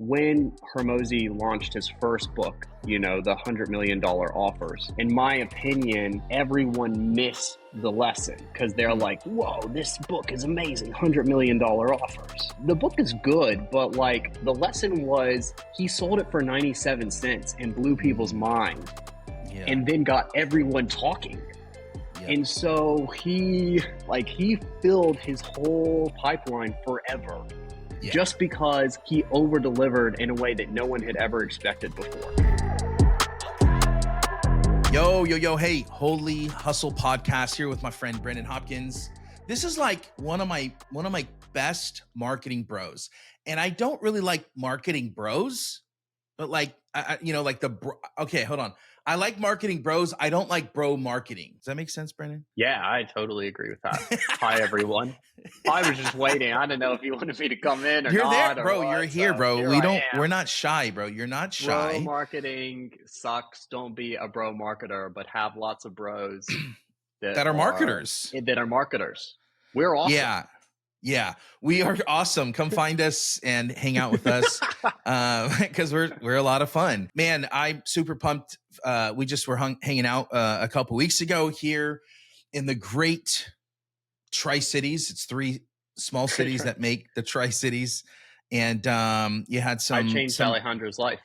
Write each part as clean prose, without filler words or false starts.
when Hormozy launched his first book, the $100 million offers, in my opinion, everyone missed the lesson because they're like, whoa, this book is amazing, $100 million offers. The book is good, but like the lesson was he sold it for 97 cents and blew people's mind and then got everyone talking. And so he filled his whole pipeline forever. Just because he over-delivered in a way that no one had ever expected before. Yo, hey, Holy Hustle Podcast here with my friend Brennan Hopkins. This is like one of my best marketing bros. And I don't really like marketing bros, but okay, hold on. I like marketing bros. I don't like bro marketing. Does that make sense, Brennan? Yeah, I totally agree with that. Hi, everyone. I was just waiting. I don't know if you wanted me to come in or You're not. There, bro. You're here, bro. We're not shy, bro. You're not shy. Bro marketing sucks. Don't be a bro marketer, but have lots of bros that are marketers. We're awesome. Yeah, we are awesome. Come find us and hang out with us because we're a lot of fun. Man, I'm super pumped. We just were hanging out a couple weeks ago here in the great Tri-Cities. It's 3 small cities that make the Tri-Cities. And you had some... I changed Alejandra's life.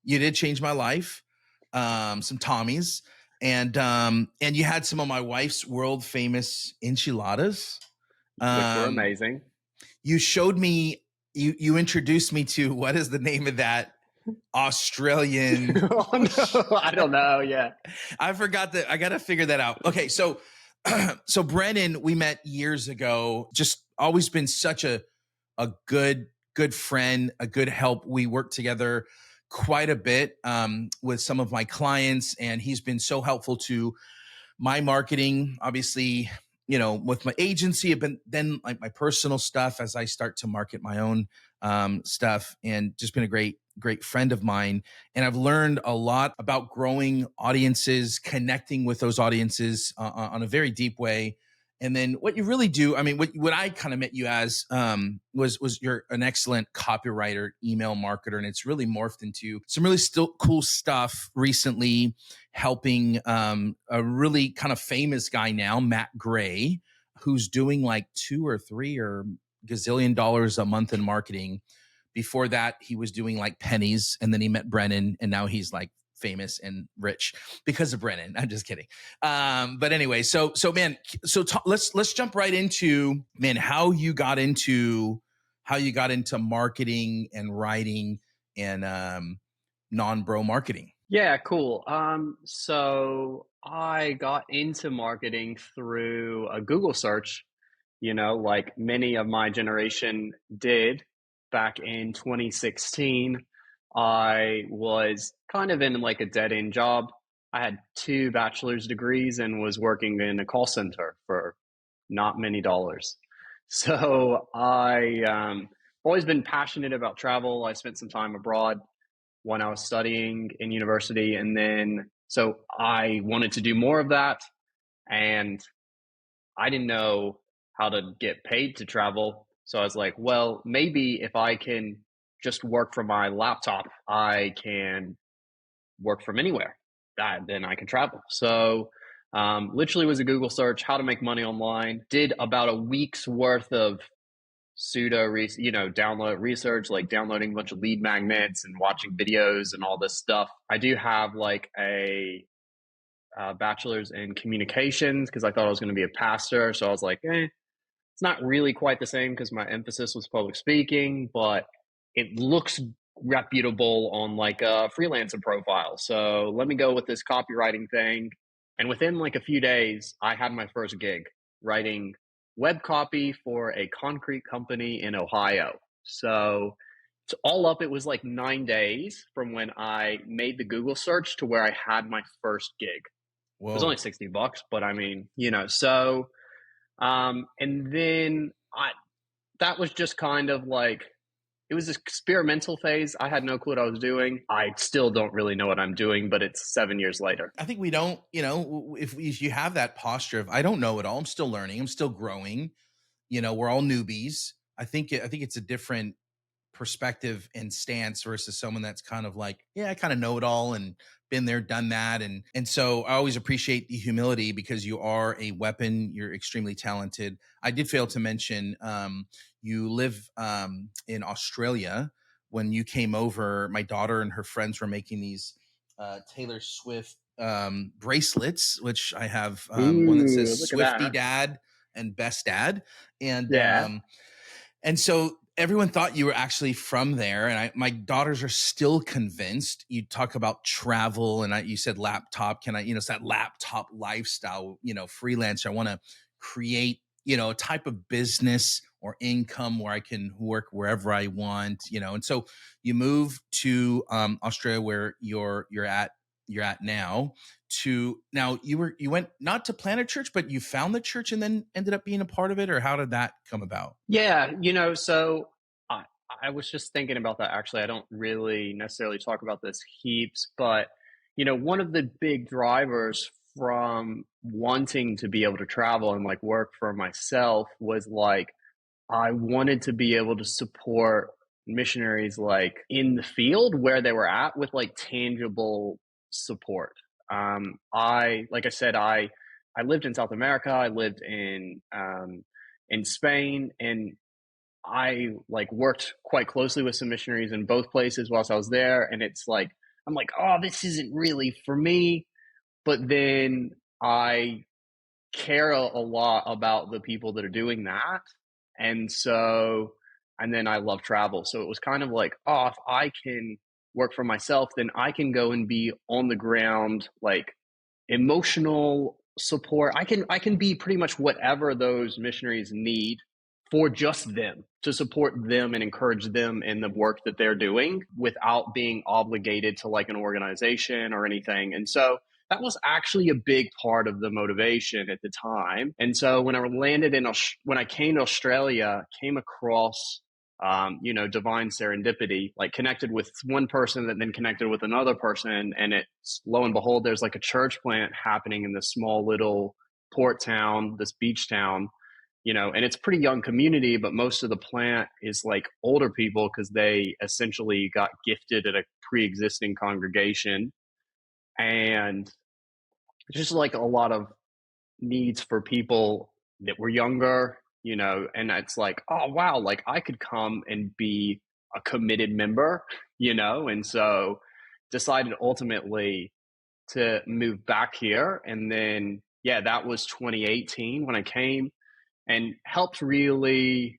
You did change my life. Some Tommies. And you had some of my wife's world famous enchiladas. Which were amazing. You showed me, you introduced me to, what is the name of that Australian? Oh, no, I don't know. Yeah. I forgot that. I got to figure that out. Okay. So Brennan, we met years ago, just always been such a good friend, a good help. We worked together quite a bit with some of my clients, and he's been so helpful to my marketing, obviously, with my agency, but then like my personal stuff as I start to market my own stuff, and just been a great friend of mine. And I've learned a lot about growing audiences, connecting with those audiences on a very deep way. And then what you really do, I mean, what I kind of met you as was you're an excellent copywriter, email marketer, and it's really morphed into some really still cool stuff recently, helping a really kind of famous guy now, Matt Gray, who's doing like $2 or $3 or gazillion dollars a month in marketing. Before that, he was doing like pennies, and then he met Brennan, and now he's like famous and rich because of Brennan. I'm just kidding. But anyway, so man, let's jump right into, man, how you got into marketing and writing and non-bro marketing. Yeah, cool. So I got into marketing through a Google search, like many of my generation did back in 2016. I was kind of in like a dead-end job. I had 2 bachelor's degrees and was working in a call center for not many dollars. So I always been passionate about travel. I spent some time abroad when I was studying in university. And then, so I wanted to do more of that. And I didn't know how to get paid to travel. So I was like, well, maybe if I can just work from my laptop, I can work from anywhere. Then I can travel. So literally was a Google search, how to make money online. Did about a week's worth of download research, like downloading a bunch of lead magnets and watching videos and all this stuff. I do have like a bachelor's in communications because I thought I was going to be a pastor. So I was like, it's not really quite the same because my emphasis was public speaking, but it looks reputable on like a freelancer profile. So let me go with this copywriting thing. And within like a few days, I had my first gig writing web copy for a concrete company in Ohio. So to all up, it was like 9 days from when I made the Google search to where I had my first gig. Whoa. It was only $60, but I mean, so, and then that was just kind of like, it was this experimental phase. I had no clue what I was doing. I still don't really know what I'm doing, but it's 7 years later. I think we don't, if you have that posture of, I don't know it all, I'm still learning, I'm still growing, we're all newbies. I think it's a different perspective and stance versus someone that's kind of like, yeah, I kind of know it all and been there, done that. And so I always appreciate the humility because you are a weapon. You're extremely talented. I did fail to mention you live in Australia. When you came over, my daughter and her friends were making these Taylor Swift bracelets, which I have one that says Ooh, look at Swifty that. Dad and Best Dad. And Yeah. and so everyone thought you were actually from there. And my daughters are still convinced. You talk about travel and you said laptop. Can I, it's that laptop lifestyle, freelancer. I want to create, a type of business or income where I can work wherever I want, And so you move to Australia where you're at now. To now you went not to plant a church, but you found the church and then ended up being a part of it, or how did that come about? Yeah, so I I was just thinking about that actually. I don't really necessarily talk about this heaps, but one of the big drivers from wanting to be able to travel and like work for myself was like I wanted to be able to support missionaries like in the field where they were at with like tangible support. Like I said, I lived in South America. I lived in Spain, and I like worked quite closely with some missionaries in both places whilst I was there. And it's like I'm like, oh, this isn't really for me. But then I care a lot about the people that are doing that. And so, and then I love travel. So it was kind of like, oh, if I can work for myself, then I can go and be on the ground, like emotional support. I can be pretty much whatever those missionaries need for just them to support them and encourage them in the work that they're doing without being obligated to like an organization or anything. And so that was actually a big part of the motivation at the time. And so when I came to Australia, came across divine serendipity, like connected with one person that then connected with another person. And it's lo and behold, there's like a church plant happening in this small little port town, this beach town, and it's a pretty young community, but most of the plant is like older people because they essentially got gifted at a pre-existing congregation. And just like a lot of needs for people that were younger, and it's like, oh wow, like I could come and be a committed member, and so decided ultimately to move back here. And then yeah, that was 2018 when I came, and helped really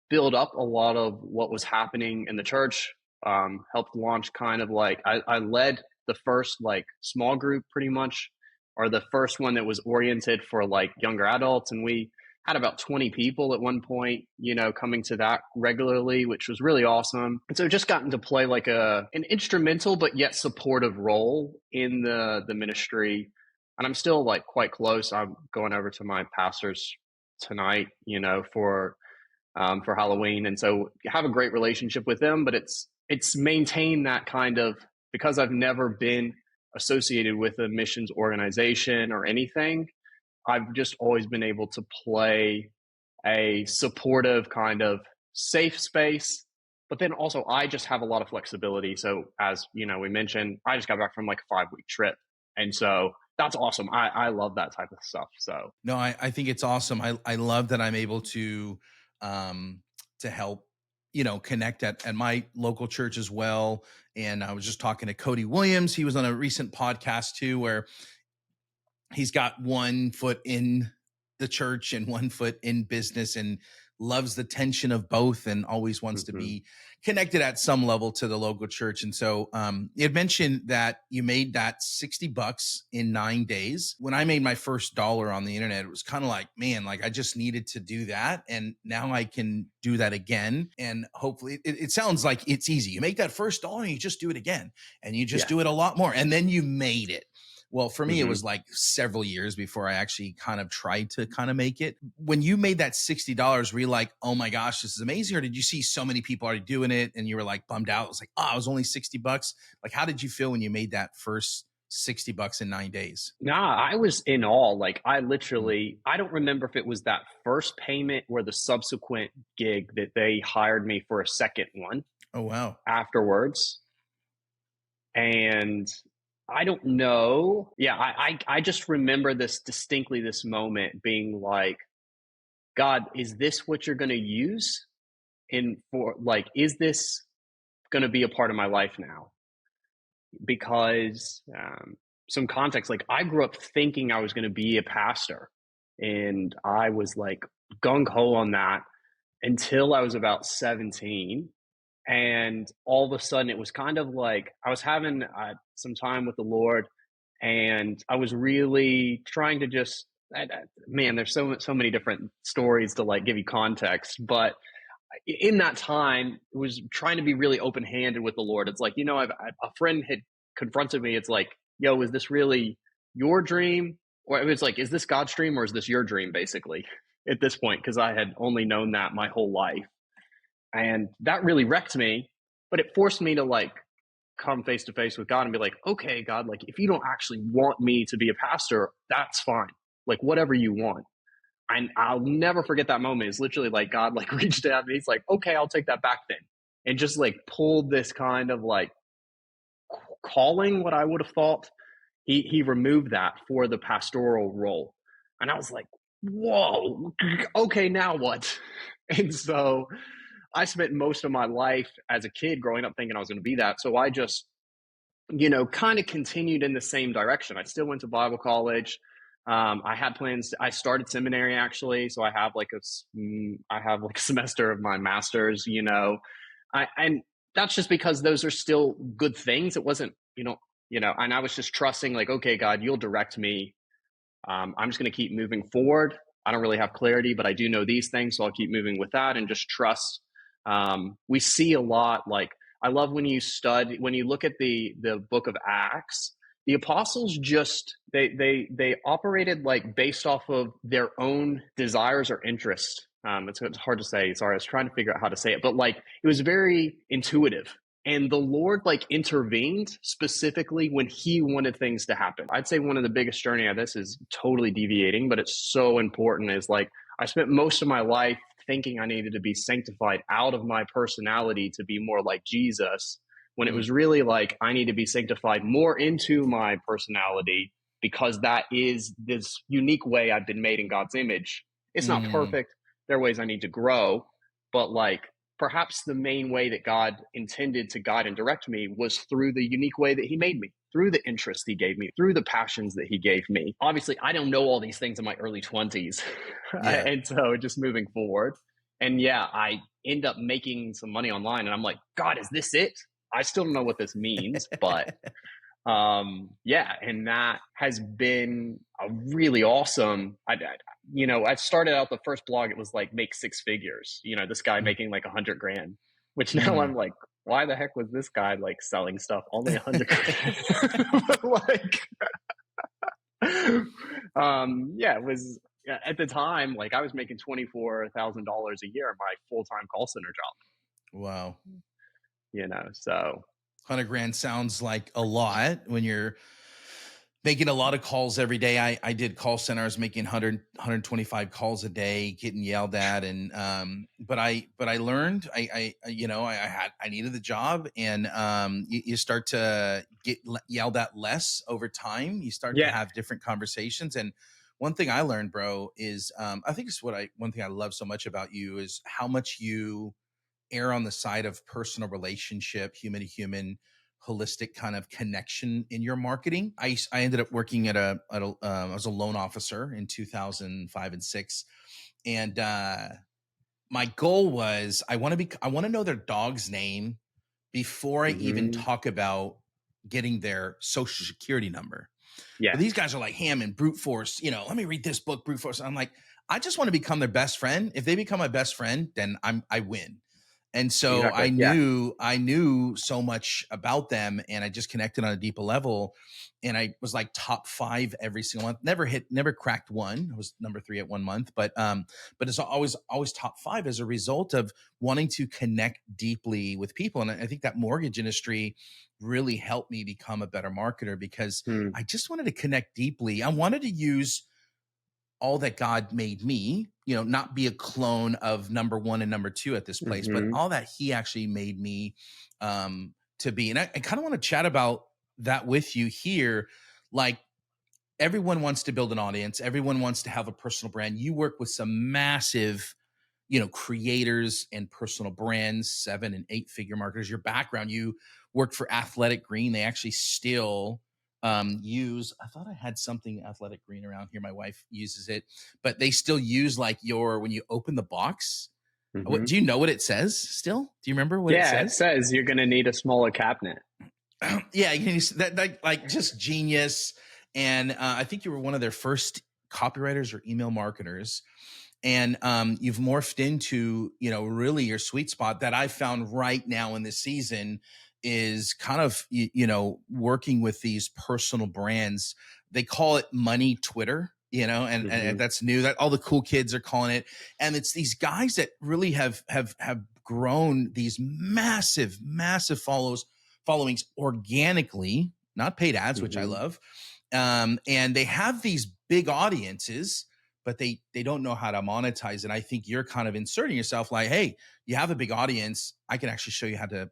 build up a lot of what was happening in the church. Helped launch kind of like I led the first like small group pretty much, or the first one that was oriented for like younger adults, and we had about 20 people at one point, coming to that regularly, which was really awesome. And so just gotten to play like an instrumental but yet supportive role in the ministry. And I'm still like quite close. I'm going over to my pastor's tonight, for Halloween, and so have a great relationship with them. But it's maintained that kind of, because I've never been associated with a missions organization or anything. I've just always been able to play a supportive kind of safe space. But then also, I just have a lot of flexibility. So, as we mentioned, I just got back from like a 5 week trip. And so that's awesome. I love that type of stuff. So, No, I think it's awesome. I love that I'm able um to help, connect at my local church as well. And I was just talking to Cody Williams. He was on a recent podcast too, where he's got one foot in the church and one foot in business and loves the tension of both and always wants to mhm. be connected at some level to the local church. And so you had mentioned that you made that $60 in 9 days. When I made my first dollar on the internet, it was kind of like, man, like I just needed to do that. And now I can do that again. And hopefully it sounds like it's easy. You make that first dollar and you just do it again and you just Yeah. do it a lot more. And then you made it. Well, for me, it hmm was like several years before I actually kind of tried to kind of make it. When you made that $60, were you like, oh my gosh, this is amazing? Or did you see so many people already doing it and you were like bummed out? It was like, oh, it was only $60. Like, how did you feel when you made that first $60 in 9 days. Nah, I was in awe. Like I Mm. literally, I don't remember if it was that first payment or the subsequent gig that they hired me for a second one Oh, wow. afterwards. And I don't know. Yeah, I just remember this distinctly, this moment being like, God, is this what you're going to use in for like, is this going to be a part of my life now? Because some context, like I grew up thinking I was going to be a pastor, and I was like gung ho on that until I was about 17. And all of a sudden, it was kind of like I was having some time with the Lord, and I was really trying to just, man, there's so many different stories to like give you context, but in that time was trying to be really open handed with the Lord. It's like, a friend had confronted me. It's like, yo, is this really your dream? Or it was like, is this God's dream or is this your dream, basically, at this point? Because I had only known that my whole life. And that really wrecked me, but it forced me to like come face to face with God and be like, okay, God, like if you don't actually want me to be a pastor, that's fine. Like whatever you want. And I'll never forget that moment. It's literally like God like reached out and he's like, okay, I'll take that back then. And just like pulled this kind of like calling, what I would have thought. He removed that for the pastoral role. And I was like, whoa, okay, now what? And so I spent most of my life as a kid growing up thinking I was going to be that. So I just, kind of continued in the same direction. I still went to Bible college. I had plans. I started seminary actually, so I have like a semester of my master's. And that's just because those are still good things. It wasn't, and I was just trusting, like, okay, God, you'll direct me. I'm just going to keep moving forward. I don't really have clarity, but I do know these things, so I'll keep moving with that and just trust. We see a lot. Like I love when you look at the book of Acts. The apostles just they operated like based off of their own desires or interests. It's hard to say. Sorry, I was trying to figure out how to say it, but like it was very intuitive. And the Lord like intervened specifically when he wanted things to happen. I'd say one of the biggest journey of this is totally deviating, but it's so important is like I spent most of my life thinking I needed to be sanctified out of my personality to be more like Jesus, when it Mm. was really like I need to be sanctified more into my personality because that is this unique way I've been made in God's image. It's not Mm. perfect. There are ways I need to grow, but like perhaps the main way that God intended to guide and direct me was through the unique way that he made me, through the interests he gave me, through the passions that he gave me. Obviously, I don't know all these things in my early 20s. Yeah. And so just moving forward. And yeah, I end up making some money online and I'm like, God, is this it? I still don't know what this means, but yeah, and that has been a really awesome. I started out the first blog, it was like make six figures, this guy Mm. making like 100 grand, which now I'm Mm. like, why the heck was this guy like selling stuff only 100 grand? Like yeah, it was, yeah, at the time like I was making $24,000 a year in my full-time call center job, Wow. so 100 grand sounds like a lot when you're making a lot of calls every day. I did call centers making 125 calls a day, getting yelled at. And, but I learned, I needed the job, and, you start to get yelled at less over time. You start to yeah. have different conversations. And one thing I learned, bro, is, I think it's one thing I love so much about you is how much you err on the side of personal relationship, human to human, holistic kind of connection in your marketing. I ended up working I was a loan officer in 2005 and six. And, my goal was I want to know their dog's name before I even Hmm. talk about getting their social security number. Yeah. But these guys are like ham and brute force, let me read this book, brute force. I'm like, I just want to become their best friend. If they become my best friend, then I win. And so Exactly. Yeah. I knew so much about them, and I just connected on a deeper level. And I was like top 5 every single month. Never cracked one. I was number 3 at 1 month, but it's always top 5 as a result of wanting to connect deeply with people. And I think that mortgage industry really helped me become a better marketer because Mm, I just wanted to connect deeply. I wanted to use all that God made me, not be a clone of number 1 and number 2 at this place, but mhm, all that He actually made me to be. And I kind of want to chat about that with you here. Like, everyone wants to build an audience, everyone wants to have a personal brand. You work with some massive creators and personal brands, 7 and 8 figure marketers. Your background, you worked for Athletic Green. They actually still use, I thought I had something Athletic Green around here. My wife uses it, but they still use like when you open the box. What mhm. do you know what it says still? Do you remember what it Yeah, it says? says you're gonna need a smaller cabinet. Yeah, that like just genius. And I think you were one of their first copywriters or email marketers, and you've morphed into really your sweet spot that I found right now in this season is kind of working with these personal brands. They call it money Twitter, and Mhm, that's new, that all the cool kids are calling it. And it's these guys that really have grown these massive followings organically, not paid ads, which I mhm. love. And they have these big audiences, but they don't know how to monetize it. I think you're kind of inserting yourself like, hey, you have a big audience. I can actually show you how to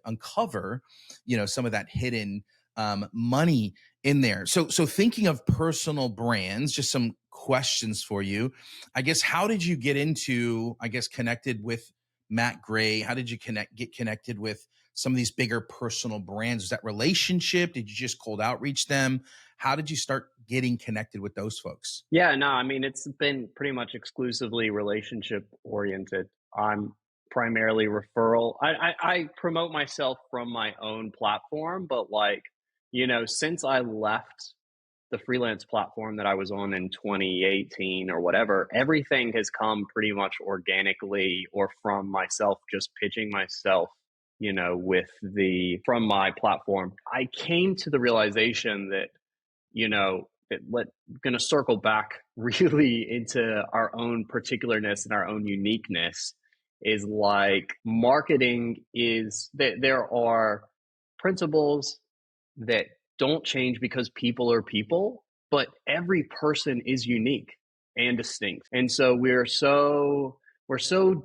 uncover, some of that hidden money in there. So thinking of personal brands, just some questions for you. I guess, how did you get into, connected with Matt Gray? How did you get connected with some of these bigger personal brands? Was that relationship? Did you just cold outreach them? How did you start getting connected with those folks? Yeah, no, I mean, it's been pretty much exclusively relationship oriented. I'm primarily referral. I promote myself from my own platform, but like, since I left the freelance platform that I was on in 2018 or whatever, everything has come pretty much organically or from myself just pitching myself, with from my platform. I came to the realization that, going to circle back really into our own particularness and our own uniqueness is like marketing is that there are principles that don't change because people are people, but every person is unique and distinct. And so we're so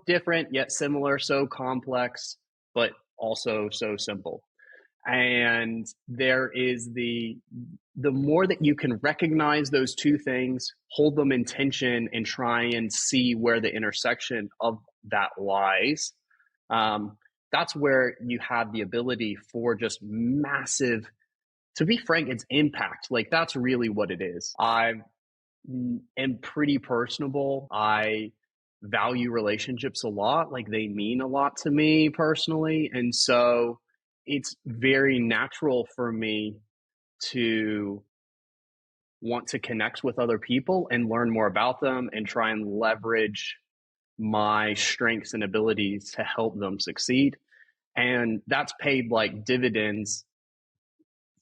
different yet similar, so complex, but also so simple. And there is the more that you can recognize those two things, hold them in tension, and try and see where the intersection of that lies, um, that's where you have the ability for just massive, to be frank, it's impact. Like, that's really what it is. I am pretty personable. I value relationships a lot. Like, they mean a lot to me personally. And so it's very natural for me to want to connect with other people and learn more about them and try and leverage my strengths and abilities to help them succeed. And that's paid like dividends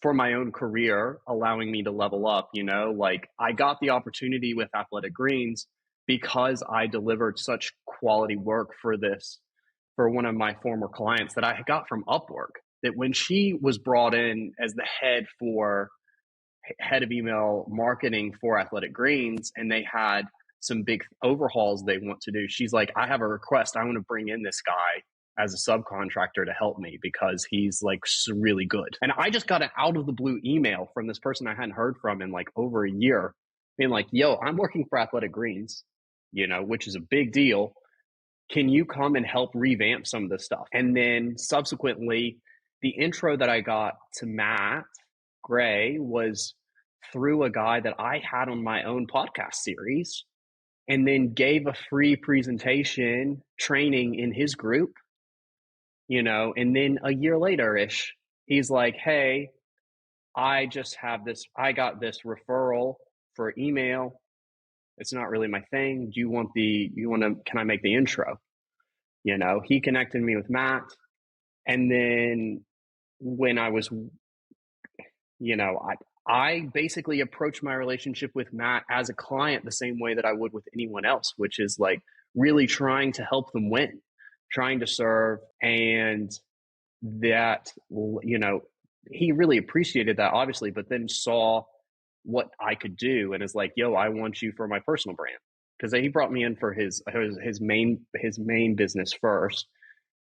for my own career, allowing me to level up. Like, I got the opportunity with Athletic Greens because I delivered such quality work for one of my former clients that I got from Upwork. That when she was brought in as the head of email marketing for Athletic Greens, and they had some big overhauls they want to do. She's like, I have a request. I want to bring in this guy as a subcontractor to help me because he's like really good. And I just got an out of the blue email from this person I hadn't heard from in like over a year, being like, yo, I'm working for Athletic Greens, which is a big deal. Can you come and help revamp some of this stuff? And then subsequently, the intro that I got to Matt Gray was through a guy that I had on my own podcast series, and then gave a free presentation training in his group, and then a year later ish, he's like, hey, I got this referral for email. It's not really my thing. Can I make the intro? He connected me with Matt. And then when I was, you know, I basically approached my relationship with Matt as a client the same way that I would with anyone else, which is like really trying to help them win, trying to serve. And that, he really appreciated that, obviously, but then saw what I could do and is like, yo, I want you for my personal brand. Because he brought me in for his main business first,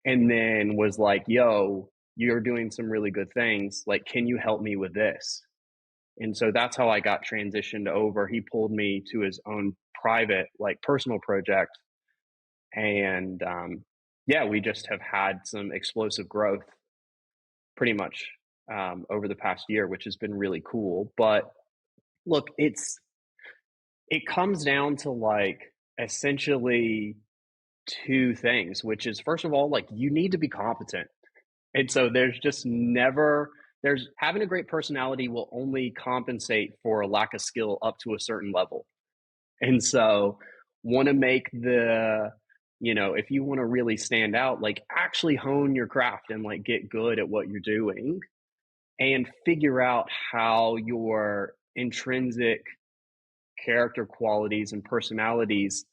and then was like, yo, you're doing some really good things. Like, can you help me with this? And so that's how I got transitioned over. He pulled me to his own private, like personal project. And yeah, we just have had some explosive growth pretty much over the past year, which has been really cool. But look, it comes down to like essentially two things, which is first of all, like you need to be competent. And so there's just never there's having a great personality will only compensate for a lack of skill up to a certain level. And so want to make if you want to really stand out, like actually hone your craft and like get good at what you're doing and figure out how your intrinsic character qualities and personalities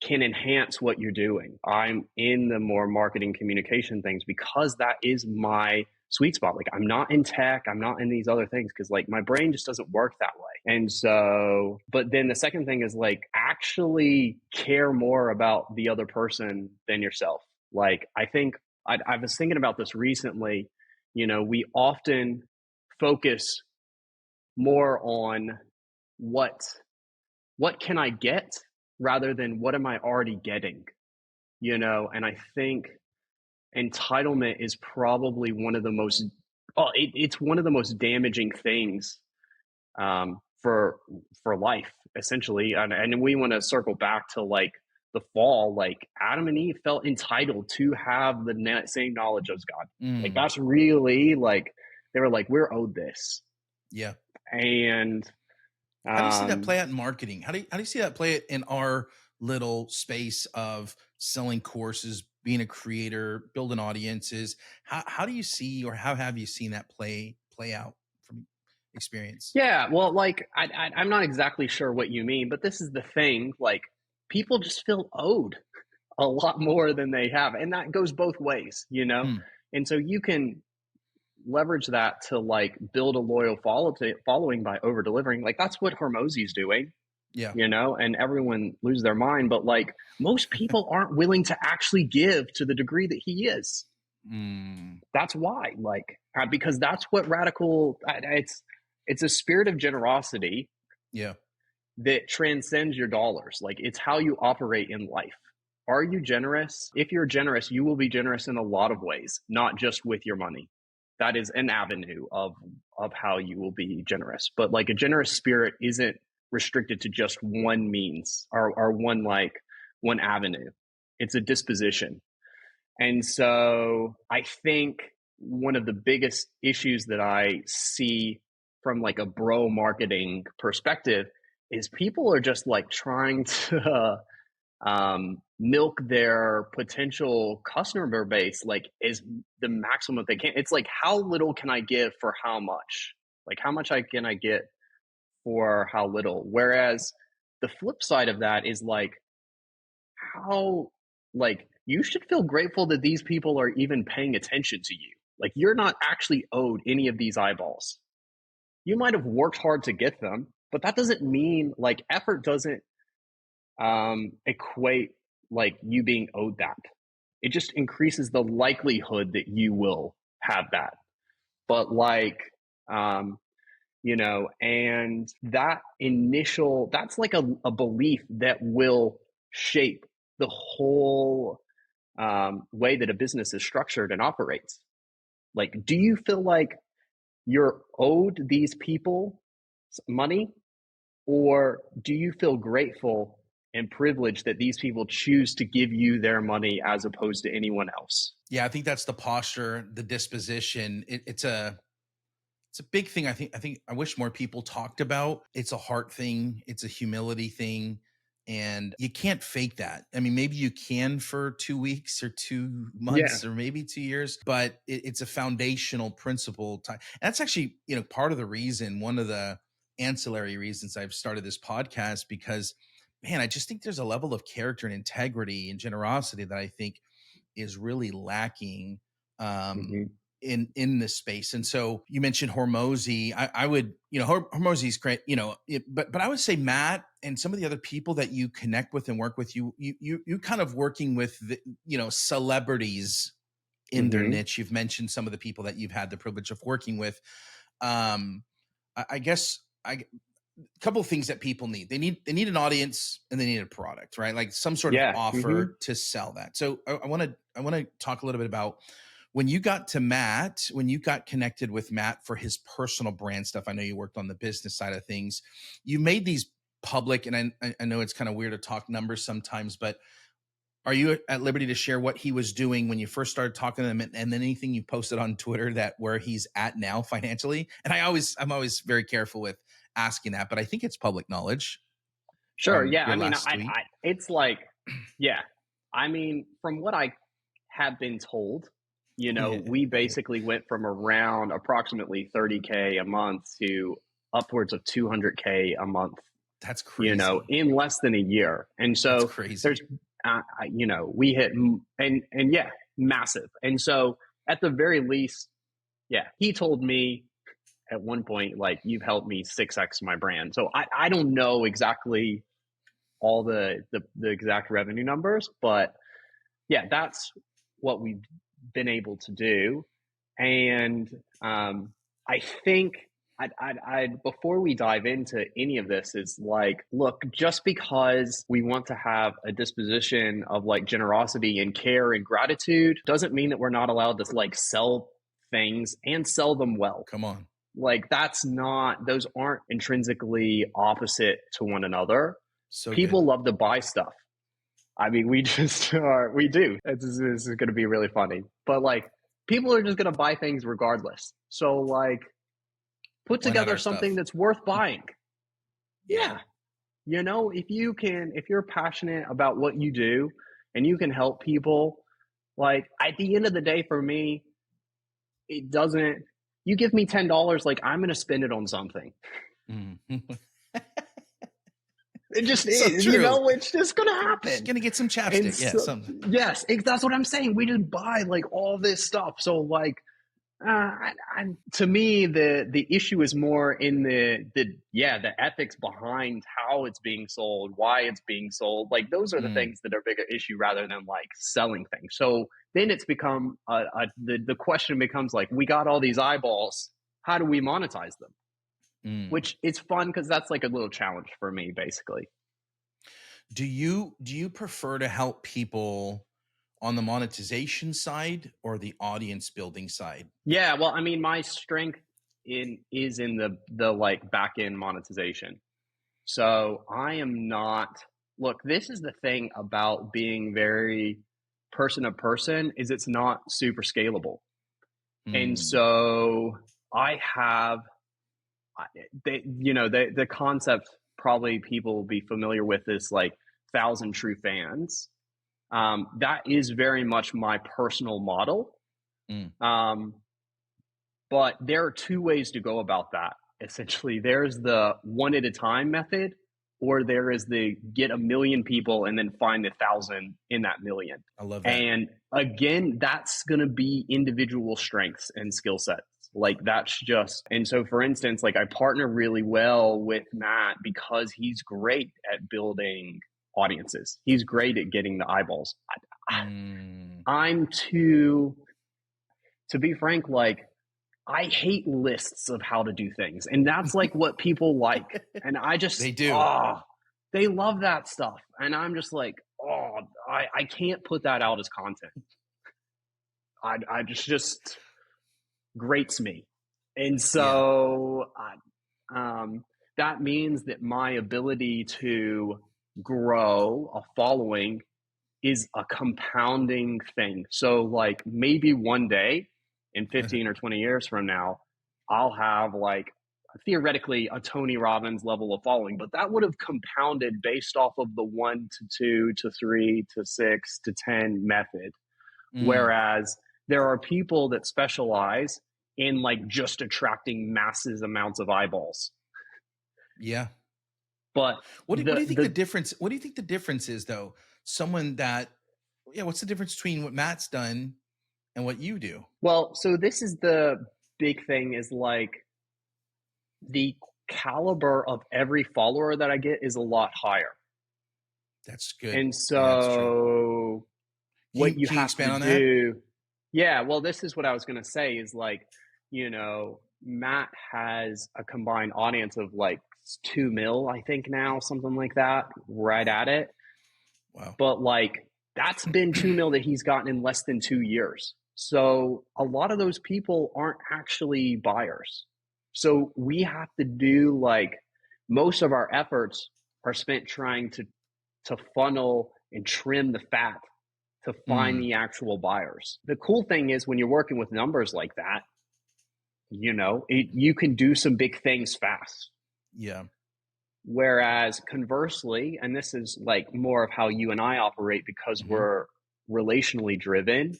can enhance what you're doing. I'm in the more marketing communication things because that is my sweet spot. Like I'm not in tech, I'm not in these other things because like my brain just doesn't work that way. And so, but then the second thing is like actually care more about the other person than yourself. Like I think I was thinking about this recently. We often focus more on what what can I get rather than what am I already getting, and I think entitlement is probably one of the most it's one of the most damaging things for life essentially, and we want to circle back to like the fall. Like Adam and Eve felt entitled to have the same knowledge as God. Like Mm, that's really like they were like we're owed this. yeah. And How do you see that um play out in marketing? How do you see that play it in our little space of selling courses, being a creator, building audiences? How do you see, or how have you seen that play out from experience? Yeah, well, like I'm not exactly sure what you mean, but this is the thing. Like people just feel owed a lot more than they have, and that goes both ways. Hmm. And so you can leverage that to like build a loyal following by over delivering. Like that's what Hormozy's doing, Yeah. and everyone loses their mind. But like most people aren't willing to actually give to the degree that he is. Mm, That's why, like, because that's what radical. It's a spirit of generosity yeah. that transcends your dollars. Like it's how you operate in life. Are you generous? If you're generous, you will be generous in a lot of ways, not just with your money. That is an avenue of how you will be generous. But like a generous spirit isn't restricted to just one means or one avenue. It's a disposition. And so I think one of the biggest issues that I see from like a bro marketing perspective is people are just like trying to milk their potential customer base like is the maximum they can. It's like how little can I give for how much? Like how much can I get for how little? Whereas the flip side of that is like how like you should feel grateful that these people are even paying attention to you. Like you're not actually owed any of these eyeballs. You might have worked hard to get them, but that doesn't mean like effort doesn't equate like you being owed that. It just increases the likelihood that you will have that. But like and that's like a belief that will shape the whole way that a business is structured and operates. Like, do you feel like you're owed these people money, or do you feel grateful and privileged that these people choose to give you their money as opposed to anyone else? Yeah, I think that's the posture, the disposition. It's a big thing. I think I wish more people talked about. It's a heart thing. It's a humility thing. And you can't fake that. I mean, maybe you can for 2 weeks or 2 months Yeah. or maybe 2 years, but it's a foundational principle. That's actually, part of the reason, one of the ancillary reasons I've started this podcast, because man, I just think there's a level of character and integrity and generosity that I think is really lacking um, Hmm. in this space. And so you mentioned Hormozy. I would, Hormozy's great, but I would say Matt and some of the other people that you connect with and work with, you kind of working with the, celebrities in their Hmm. niche. You've mentioned some of the people that you've had the privilege of working with. Um, I guess I couple of things that people need. They need an audience and they need a product, right? Like some sort of Yeah. Hmm. offer to sell that. So I want to talk a little bit about when you got to Matt, when you got connected with Matt for his personal brand stuff. I know you worked on the business side of things. You made these public, and I know it's kind of weird to talk numbers sometimes, but are you at liberty to share what he was doing when you first started talking to him, and then anything you posted on Twitter that where he's at now financially? And I'm always very careful with asking that, but I think it's public knowledge Sure. from Yeah. your I mean, last tweet. it's like, yeah. I mean, from what I have been told, Yeah, we basically went from around approximately 30K a month to upwards of 200K a month, that's crazy. in less than a year. And That's so there's, crazy. we hit, and yeah, massive. And so at the very least, yeah, he told me at one point, like, you've helped me 6x my brand. So I don't know exactly all the exact revenue numbers, but yeah, that's what we've been able to do. And I think I'd before we dive into any of this, is like, look, just because we want to have a disposition of like generosity and care and gratitude doesn't mean that we're not allowed to like sell things and sell them well. Come on. Like, that's not, those aren't intrinsically opposite to one another. So good. People love to buy stuff. I mean, we just are, we do. This is going to be really funny. But like, people are just going to buy things regardless. So, like, put Why not together our something stuff? that's worth buying. Yeah. Yeah. If you're passionate about what you do and you can help people, like, at the end of the day, for me, it doesn't, you give me $10, like, I'm going to spend it on something. Mhm. It just So is, true. it's just going to Just happen. gonna get some And chapstick. Yeah, so, some. yes, that's what I'm saying. We just buy like all this stuff. So like, to me, the issue is more in the ethics behind how it's being sold, why it's being sold. Like, those are the Mm, things that are bigger issue rather than like selling things. So then it's become the question becomes like, we got all these eyeballs. How do we monetize them? mm. Which is fun because that's like a little challenge for me, basically. Do you prefer to help people on the monetization side or the audience building side? Yeah, well, I mean, my strength in is in the like back end monetization. So I am not, look, this is the thing about being very person to person, is it's not super scalable. And Mm, so I have the concept, probably people will be familiar with this, like, thousand true fans. That is very much my personal model. mm. Um, But there are two ways to go about that. Essentially, there's the one at a time method, or there is the get a million people and then find 1,000 in that million. I love that. And again, that's going to be individual strengths and skill sets. Like, that's just, and so for instance, like, I partner really well with Matt because he's great at building audiences. He's great at getting the eyeballs. Mm. I'm too, to be frank, like, I hate lists of how to do things. And that's like what people like. And I They just, do. they love that stuff. And I'm just like, I can't put that out as content. I just grates me. And Yeah. so that means that my ability to grow a following is a compounding thing. So, like, maybe one day in 15 or 20 years from now, I'll have like theoretically a Tony Robbins level of following, but that would have compounded based off of the 1 to 2 to 3 to 6 to 10 method. Mm, Whereas there are people that specialize in like just attracting masses amounts of eyeballs. yeah. But What do you think the the difference? What do you think the difference is, though? Someone that, yeah. What's the difference between what Matt's done and what you do? well, so this is the big thing is like the caliber of every follower that I get is a lot higher. That's good. And Yeah, that's true. so what you Can you have to expand on that? do, yeah, well, this is what I was going to say is like, Matt has a combined audience of like 2 mil, I think now, something like that, right Wow. at it. Wow. But like, that's been 2 mil that he's gotten in less than 2 years. So a lot of those people aren't actually buyers. So we have to do like most of our efforts are spent trying to funnel and trim the fat to find Mm, the actual buyers. The cool thing is when you're working with numbers like that, you can do some big things fast. yeah. Whereas conversely, and this is like more of how you and I operate because Hmm. we're relationally driven,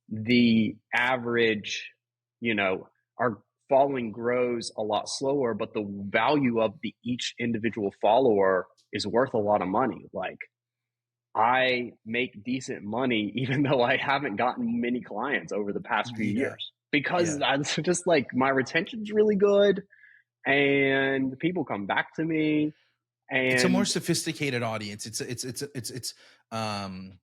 the average, our following grows a lot slower, but the value of the each individual follower is worth a lot of money. Like I make decent money even though I haven't gotten many clients over the past few Yeah. years because Yeah. that's just like my retention's really good and people come back to me It's a more and sophisticated audience. Um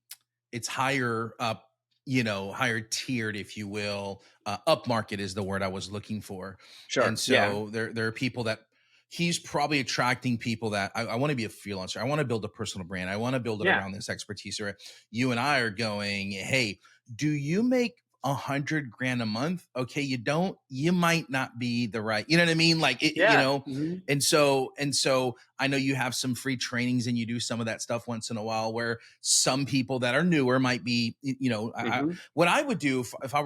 it's higher up, higher tiered, if you will. Upmarket is the word I was looking for. And sure, yeah, so there are people that he's probably attracting people that I want to be a freelancer. I want to build a personal brand. I want to build it yeah, around this expertise. Or you and I are going, hey, do you make 100 grand a month? Okay, you don't, you might not be the right, you know what I mean? Like yeah, mm-hmm, and so I know you have some free trainings and you do some of that stuff once in a while where some people that are newer might be, mm-hmm, what I would do if I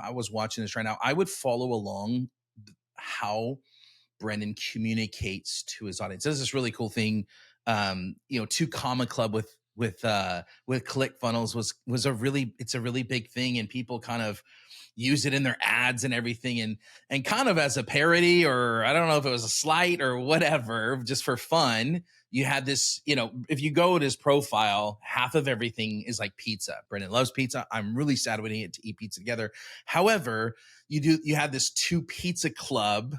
was watching this right now, I would follow along how Brennan communicates to his audience. There's this really cool thing. To Comma Club with ClickFunnels was it's a really big thing, and people kind of use it in their ads and everything, and kind of as a parody, or I don't know if it was a slight or whatever, just for fun. You had this, if you go to his profile, half of everything is like pizza. Brennan loves pizza. I'm really sad we didn't get to eat pizza together. However, you had this two pizza club,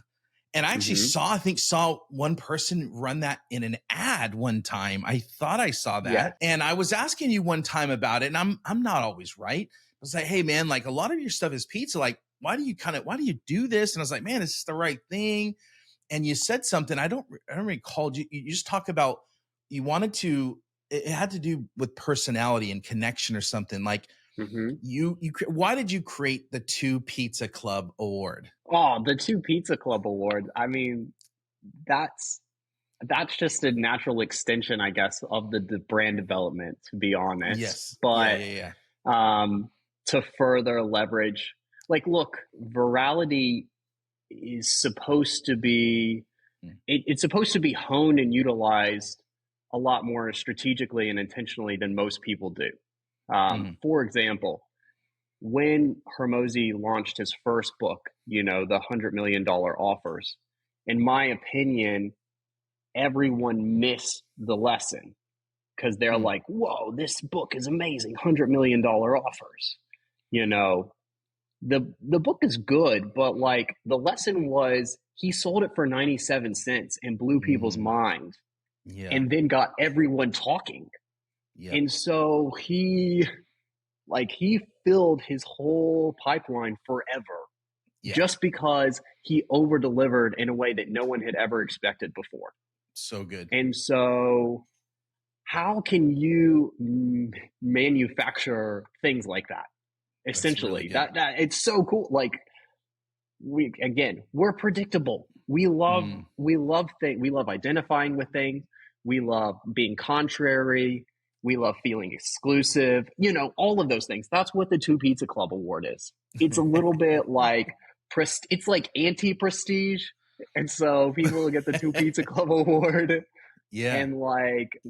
and I actually mm-hmm, saw one person run that in an ad one time. I thought I saw yeah, that. And I was asking you one time about it, and I'm not always right. I was like, hey man, like a lot of your stuff is pizza. Like, why do you do this? And I was like, man, is this the right thing? And you said something. I don't recall. You just talk about you wanted to, it had to do with personality and connection or something. Like mm-hmm. why did you create the Two Pizza Club Award? Oh, the two Pizza Club Awards. I mean, that's that's just a natural extension, I guess, of the brand development, to be honest. Yes. Yeah, But yeah, yeah. to further leverage, like, look, virality is supposed to be Mm, it's supposed to be honed and utilized a lot more strategically and intentionally than most people do. mhm, For example, when Hermosi launched his first book, the $100 million offers, in my opinion, everyone missed the lesson because they're mm, like, whoa, this book is amazing, $100 million offers. You know, the book is good, but like the lesson was he sold it for 97 cents and blew people's mhm. mind Yeah. and then got everyone talking. Yep. And so he filled his whole pipeline forever Yeah. just because he over delivered in a way that no one had ever expected before. So good. And so how can you manufacture things like that? That's really Essentially, good. that it's so cool. Like we're predictable. Mm, We love things. We love identifying with things. We love being contrary. We love feeling exclusive. All of those things. That's what the Two Pizza Club Award is. It's a little bit like it's like anti prestige And so people will get the two pizza club award. Yeah. And like,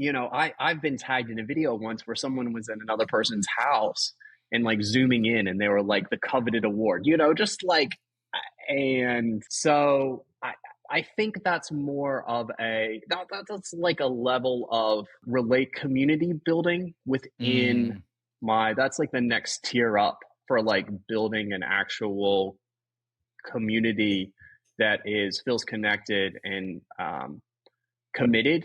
I've been tagged in a video once where someone was in another person's house and like zooming in and they were like the coveted award, just like, and so I think that's more of that's like a level of relate community building within Mm, that's like the next tier up for like building an actual community that feels connected and committed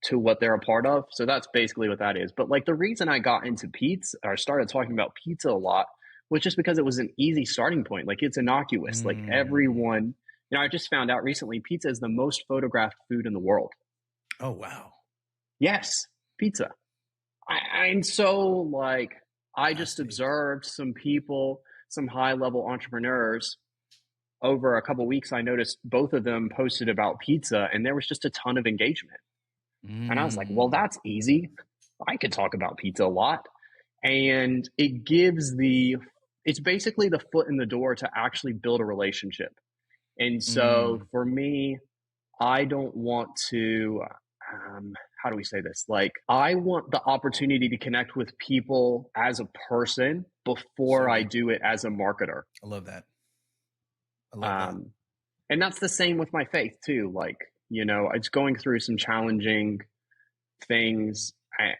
to what they're a part of. So that's basically what that is. But like the reason I got into pizza or started talking about pizza a lot was just because it was an easy starting point. Like it's innocuous. Like mm. everyone, I just found out recently pizza is the most photographed food in the world. Oh, wow. Yes, pizza. I'm so like, I just Fascinating. observed some people, some high level entrepreneurs over a couple weeks. I noticed both of them posted about pizza and there was just a ton of engagement. And I was like, well, Mm, that's easy. I could talk about pizza a lot. And it's basically the foot in the door to actually build a relationship. And so mm, for me, I don't want to, how do we say this? Like, I want the opportunity to connect with people as a person before so I good. do it as a marketer. I love that. I love that. Um, and that's the same with my faith too. Like, it's going through some challenging things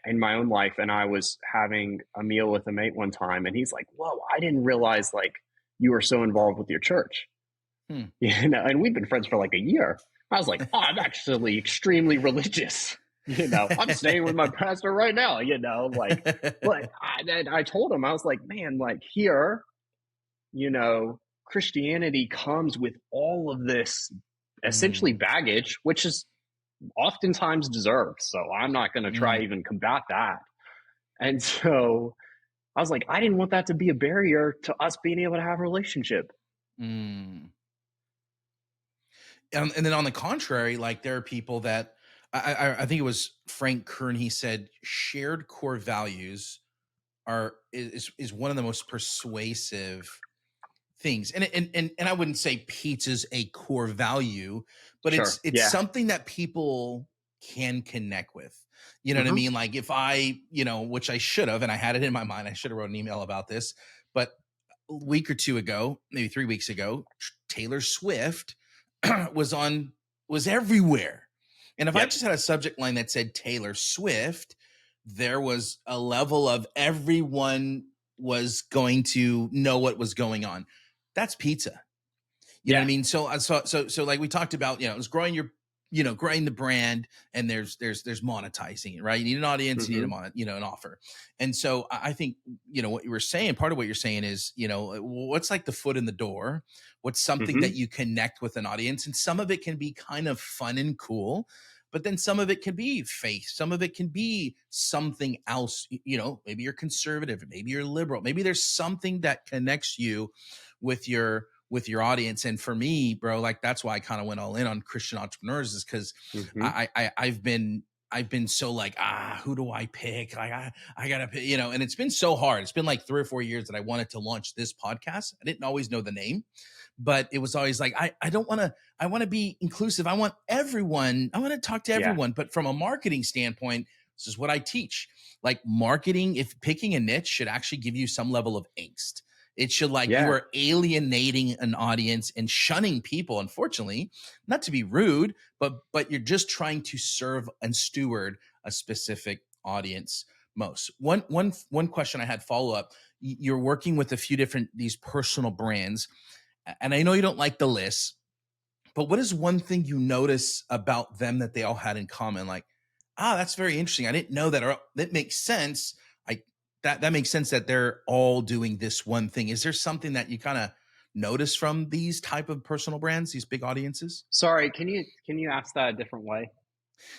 in my own life. And I was having a meal with a mate one time, and he's like, "Whoa, I didn't realize like you were so involved with your church." Hmm. And we've been friends for like a year. I was like, "Oh, I'm actually extremely religious." I'm staying with my pastor right now. Like, but I told him I was like, "Man, like here, you know, Christianity comes with all of this essentially Mm, baggage, which is oftentimes deserved. So I'm not going to try mm, even combat that." And so I was like, I didn't want that to be a barrier to us being able to have a relationship. mm. And then on the contrary, like there are people that I think it was Frank Kern. He said shared core values is one of the most persuasive things. And I wouldn't say pizza's a core value, but Sure. it's Yeah. something that people can connect with. You know what I Hmm. mean? Like if which I should have, and I had it in my mind, I should have wrote an email about this, but a week or two ago, maybe 3 weeks ago, Taylor Swift was on was everywhere. And if I Yep. just had a subject line that said Taylor Swift, there was a level of everyone was going to know what was going on. That's pizza. You know what I Yeah. mean? So like we talked about, it was growing growing the brand, and there's monetizing it, right? You need an audience, you need Hmm. an offer. And so I think, what you were saying, part of what you're saying is, what's like the foot in the door? What's something that Hmm. you connect with an audience? And some of it can be kind of fun and cool, but then some of it can be faith. Some of it can be something else. Maybe you're conservative, maybe you're liberal, maybe there's something that connects you with your audience. And for me, bro, like that's why I kind of went all in on Christian entrepreneurs, is because Hmm. I've been so like, who do I pick? Like I gotta pick, and it's been so hard. It's been like 3 or 4 years that I wanted to launch this podcast. I didn't always know the name, but it was always like, I don't want to, I want to be inclusive. I want everyone, I want to talk to Yeah. everyone. But from a marketing standpoint, this is what I teach. Like marketing, if picking a niche should actually give you some level of angst. It should, like, you Yeah. are alienating an audience and shunning people, unfortunately, not to be rude, but you're just trying to serve and steward a specific audience most. One question I had follow up. You're working with a few different these personal brands, and I know you don't like the list, but what is one thing you notice about them that they all had in common? Like, that's very interesting. I didn't know that. Or that makes sense. I that makes sense that they're all doing this one thing. Is there something that you kind of notice from these type of personal brands, these big audiences? Sorry. Can you ask that a different way?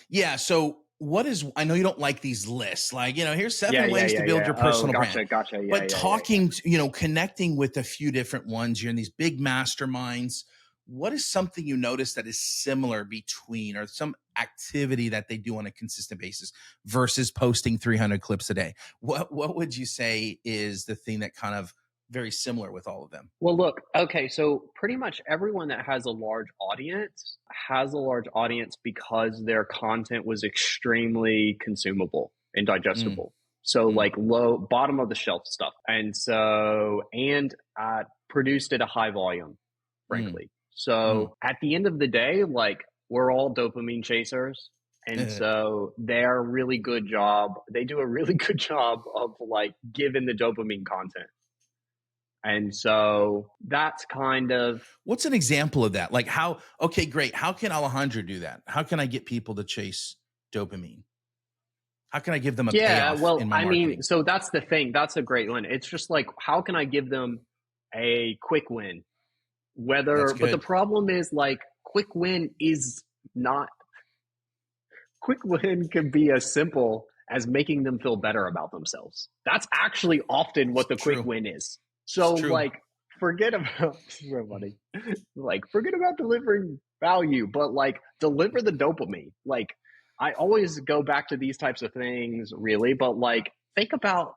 Yeah. So what is, I know you don't like these lists, like, here's Yeah. 7 Yeah. ways to Yeah. build Yeah. your Oh, personal brand. gotcha. Gotcha. Yeah. But Yeah. Yeah. Yeah. talking, connecting with a few different ones, you're in these big masterminds. What is something you notice that is similar between, or some activity that they do on a consistent basis versus posting 300 clips a day? What would you say is the thing that kind of very similar with all of them? Well, look, okay, so pretty much everyone that has a large audience because their content was extremely consumable and Mm, digestible. So mm, like low bottom of the shelf stuff. And produced at a high volume, mm, frankly. mm. So at the end of the day, like we're all dopamine chasers. And so they do a really good job of like giving the dopamine content. And so that's kind of, What's an example of that? Like how, okay, great. How can Alejandro do that? How can I get people to chase dopamine? How can I give them a yeah, payoff well, in my I mean, marketing? so that's the thing. That's a great one. It's just like, how can I give them a quick win? That's But the good. problem is like, not, quick win can be as simple as making them feel better about themselves. That's actually often It's what the quick true. win is. It's So, true. like, forget about, so funny. Like, forget about delivering value, but like, deliver the dopamine. Like, I always go back to these types of things, really, but like, think about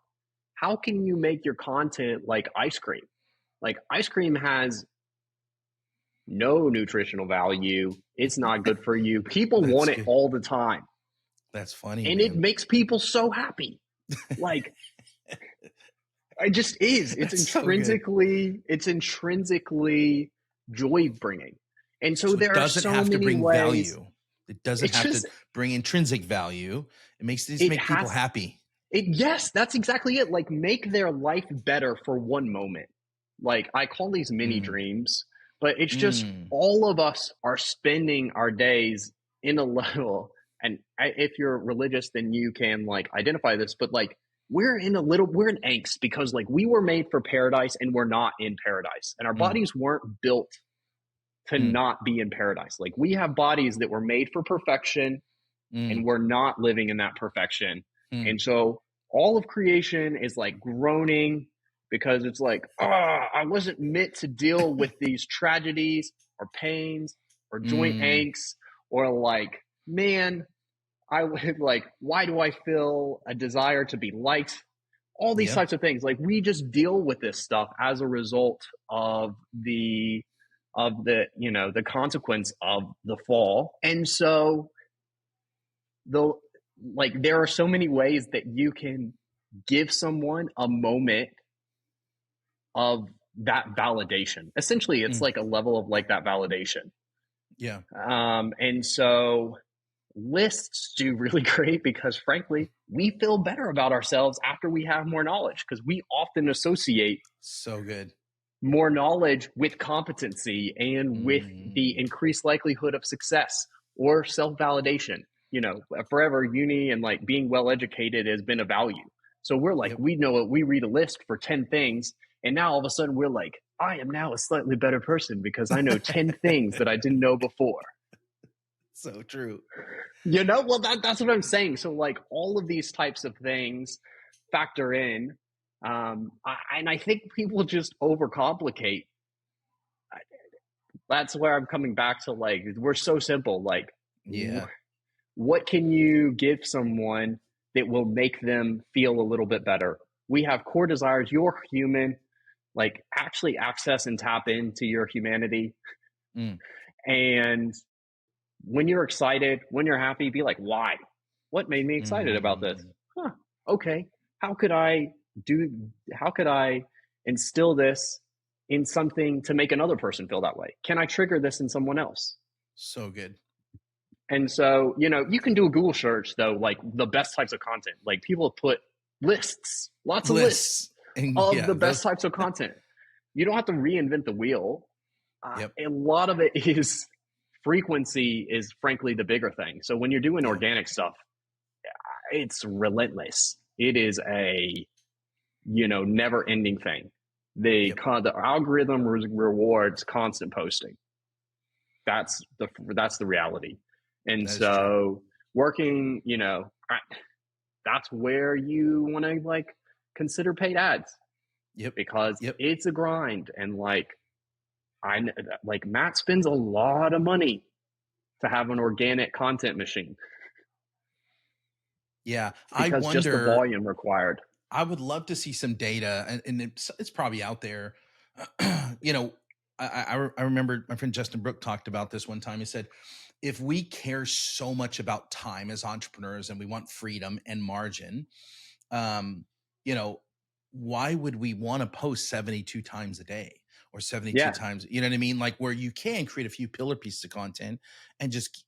how can you make your content like ice cream? Like, ice cream has no nutritional value. It's not good for you. People That's want it good. all the time, That's funny, and it man. makes people so happy. Like, it just is. That's so good. It's intrinsically joy bringing. And so So it there are doesn't so have to many bring ways. value. It doesn't It's have to just bring intrinsic value. It just it make people has happy. it yes, that's exactly it. Like make their life better for one moment. Like I call these mini Mm, dreams, but it's just mm, all of us are spending our days in a level and if you're religious then you can like identify this, but like we're in angst because like we were made for paradise and we're not in paradise. And our mm, bodies weren't built to mm, not be in paradise. Like we have bodies that were made for perfection and mm, we're not living in that perfection. mm. And so all of creation is like groaning because it's like, I wasn't meant to deal with these tragedies or pains or joint Mm. aches or like, man, I would like, why do I feel a desire to be liked? All these Yep. types of things. Like we just deal with this stuff as a result the consequence of the fall. And so the like there are so many ways that you can give someone a moment of that validation. Essentially, it's Mm. like a level of like that validation. Yeah. And so lists do really great because frankly, we feel better about ourselves after we have more knowledge because we often associate So good. more knowledge with competency and with the Mm. increased likelihood of success or self validation. You know, forever uni and like being well educated has been a value. So we're like, Yep. we know it, we read a list for 10 things. And now all of a sudden we're like, I am now a slightly better person because I know 10 things that I didn't know before. So true. You know, well, that's what I'm saying. So, like, all of these types of things factor in. And I think people just overcomplicate. That's where I'm coming back to like, we're so simple. Like, Yeah. what can you give someone that will make them feel a little bit better? We have core desires. You're human. Like, actually access and tap into your humanity. Mm. And when you're excited, when you're happy, be like, why? What made me excited about this? Mm. Huh, okay. How could I how could I instill this in something to make another person feel that way? Can I trigger this in someone else? So good. And so, you know, you can do a Google search though, like the best types of content. Like people have put lists, lots of lists Lists. And of yeah, the best those. types of content. You don't have to reinvent the wheel. Yep. A lot of it is frequency is frankly the bigger thing. So when you're doing Yeah. organic stuff, it's relentless. It is a never ending thing. Yep. The algorithm rewards constant posting. That's the reality. And That is true. so working, that's where you want to like consider paid ads Yep. because Yep. it's a grind and like I like Matt spends a lot of money to have an organic content machine Yeah. because just the volume required. I would love to see some data, and it's probably out there. you know, I remember my friend Justin Brook talked about this one time. He said, if we care so much about time as entrepreneurs and we want freedom and margin, um, you know, why would we want to post 72 times a day or 72 Yeah. times? You know what I mean? Like where you can create a few pillar pieces of content and just,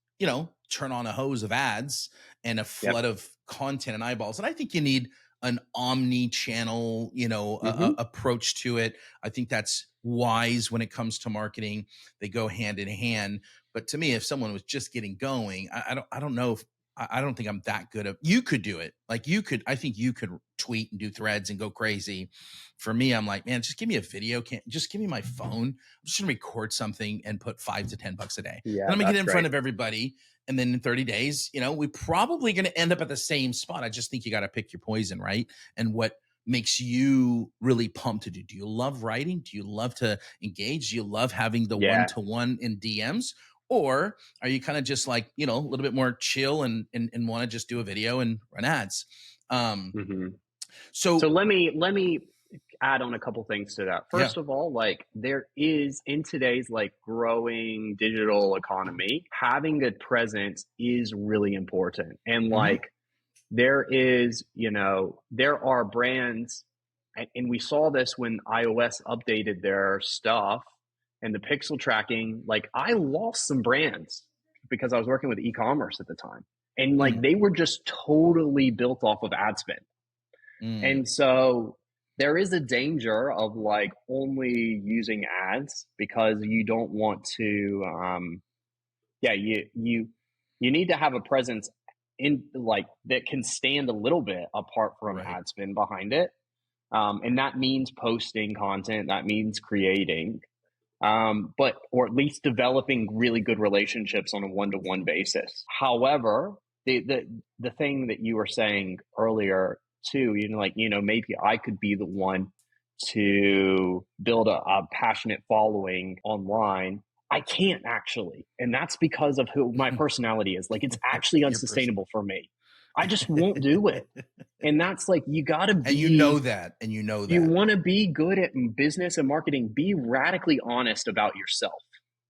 turn on a hose of ads and a Yep. flood of content and eyeballs. And I think you need an omni channel, Hmm. approach to it. I think that's wise when it comes to marketing. They go hand in hand. But to me, if someone was just getting going, I don't know if I don't think I'm that good at. You could do it. Like you could. I think you could tweet and do threads and go crazy. For me, I'm like, man, just give me a video. Can't just give me my phone. I'm just gonna record something and put $5 to $10 a day. Then Yeah, I'm gonna get it that's in front great. of everybody. And then in 30 days, we probably gonna end up at the same spot. I just think you got to pick your poison, right? And what makes you really pumped to do? Do you love writing? Do you love to engage? Do you love having the one Yeah. to one in DMs? Or are you kind of just like, a little bit more chill and want to just do a video and run ads? Um, Hmm. So so let me add on a couple things to that. yeah. First of all, like there is in today's like growing digital economy, having a presence is really important. And Hmm. like there is, there are brands, and we saw this when iOS updated their stuff and the pixel tracking. Like I lost some brands because I was working with e-commerce at the time. And like Mm, they were just totally built off of ad spend. mm, And so there is a danger of like only using ads because you don't want to yeah, you need to have a presence in like that can stand a little bit apart from right. ad spend behind it. And that means posting content, that means creating, but or at least developing really good relationships on a one-to-one basis. However, the thing that you were saying earlier too, like maybe I could be the one to build a passionate following online. I can't actually, and that's because of who my personality is. Like it's actually Your person. unsustainable for me. I just won't do it. And that's like you got to And you know be, that. And you know you that. want to be good at business and marketing, be radically honest about yourself.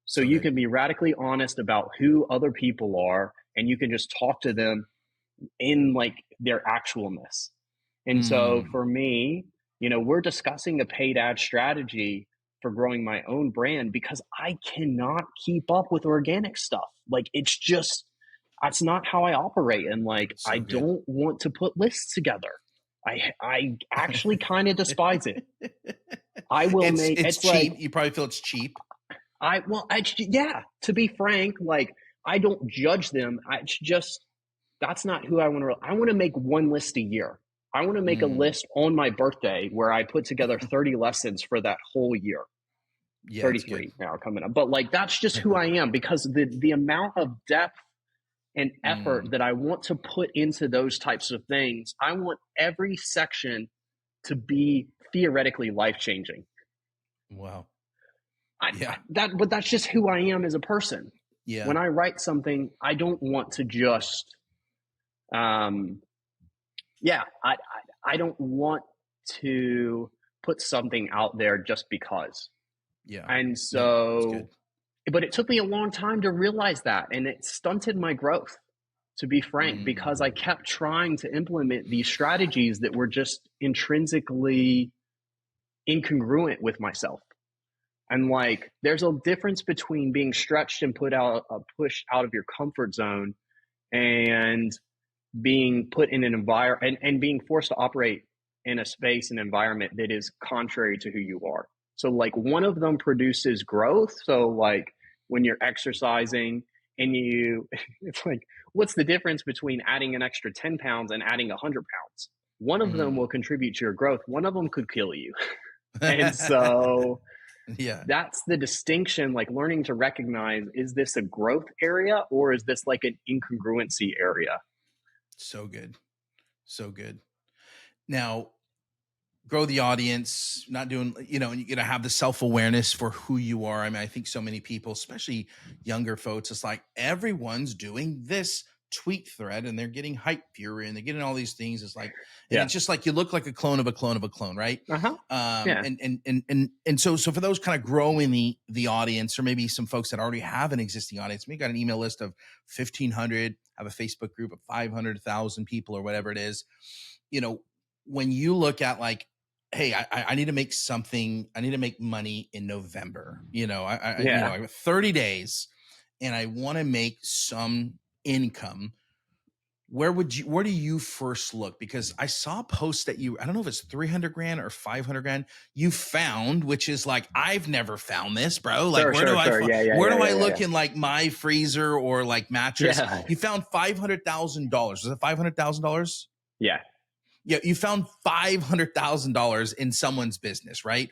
So So you good. can be radically honest about who other people are and you can just talk to them in like their actualness. And so Mm, for me, we're discussing a paid ad strategy for growing my own brand because I cannot keep up with organic stuff. Like it's just, that's not how I operate. And like, I so good. don't want to put lists together. I actually kind of despise it. I will make It's it's like cheap. You probably feel it's cheap. yeah, to be frank, like I don't judge them. It's just that's not who I want to. I want to make one list a year. I want to make a Mm. list on my birthday where I put together 30 lessons for that whole year. Yeah, it's good. 33 now coming up. But like that's just who I am because the amount of depth and effort Mm, that I want to put into those types of things, I want every section to be theoretically life changing. wow. I Yeah. that but that's just who I am as a person. Yeah. When I write something, I don't want to just um yeah, I don't want to put something out there just because. Yeah. And No, it's good. so but it took me a long time to realize that and it stunted my growth, to be frank, because I Mm, kept trying to implement these strategies that were just intrinsically incongruent with myself. And like, there's a difference between being stretched and pushed out of your comfort zone and being put in an environment and being forced to operate in a space and environment that is contrary to who you are. So like one of them produces growth. So like when you're exercising and it's like, what's the difference between adding an extra 10 pounds and adding 100 pounds? One of them mm. will contribute to your growth. One of them could kill you. And so Yeah. that's the distinction, like learning to recognize, is this a growth area or is this like an incongruency area? So good. So good. Now, grow the audience, not doing, and you got to have the self-awareness for who you are. I mean, I think so many people, especially younger folks, it's like everyone's doing this tweet thread and they're getting hype fury and they're getting all these things. It's like, and Yeah. it's just like you look like a clone of a clone of a clone, right? Uh-huh. Yeah. So for those kind of growing the audience, or maybe some folks that already have an existing audience, we got an email list of 1,500, have a Facebook group of 500,000 people or whatever it is. You know, when you look at like, hey, I need to make something, I need to make money in November. I have 30 days and I want to make some income. Where do you first look? Because I saw a post that I don't know if it's 300 grand or 500 grand you found, which is like, I've never found this, bro. Like, Sure, sure, sure. Yeah, yeah, where yeah, do I yeah, look yeah. in like my freezer or like mattress? Yeah. You found $500,000. Was it $500,000? Yeah. Yeah, you found $500,000 in someone's business, right?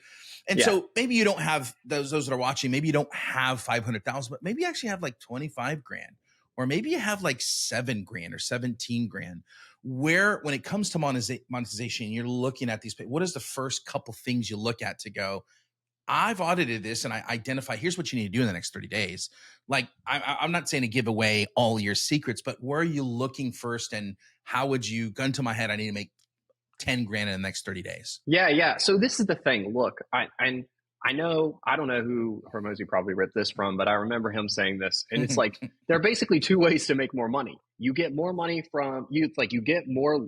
And Yeah. so maybe you don't have those that are watching, maybe you don't have 500,000, but maybe you actually have like 25 grand, or maybe you have like 7 grand or 17 grand. Where, when it comes to monetization, you're looking at these, what is the first couple things you look at to go, I've audited this and I identify, here's what you need to do in the next 30 days. Like, I'm not saying to give away all your secrets, but where are you looking first? And how would you, gun to my head, I need to make 10 grand in the next 30 days? Yeah, yeah. So this is the thing. Look, I know, I don't know who Hormozy probably ripped this from, but I remember him saying this. And it's like, there are basically two ways to make more money. You get more money from you, like you get more,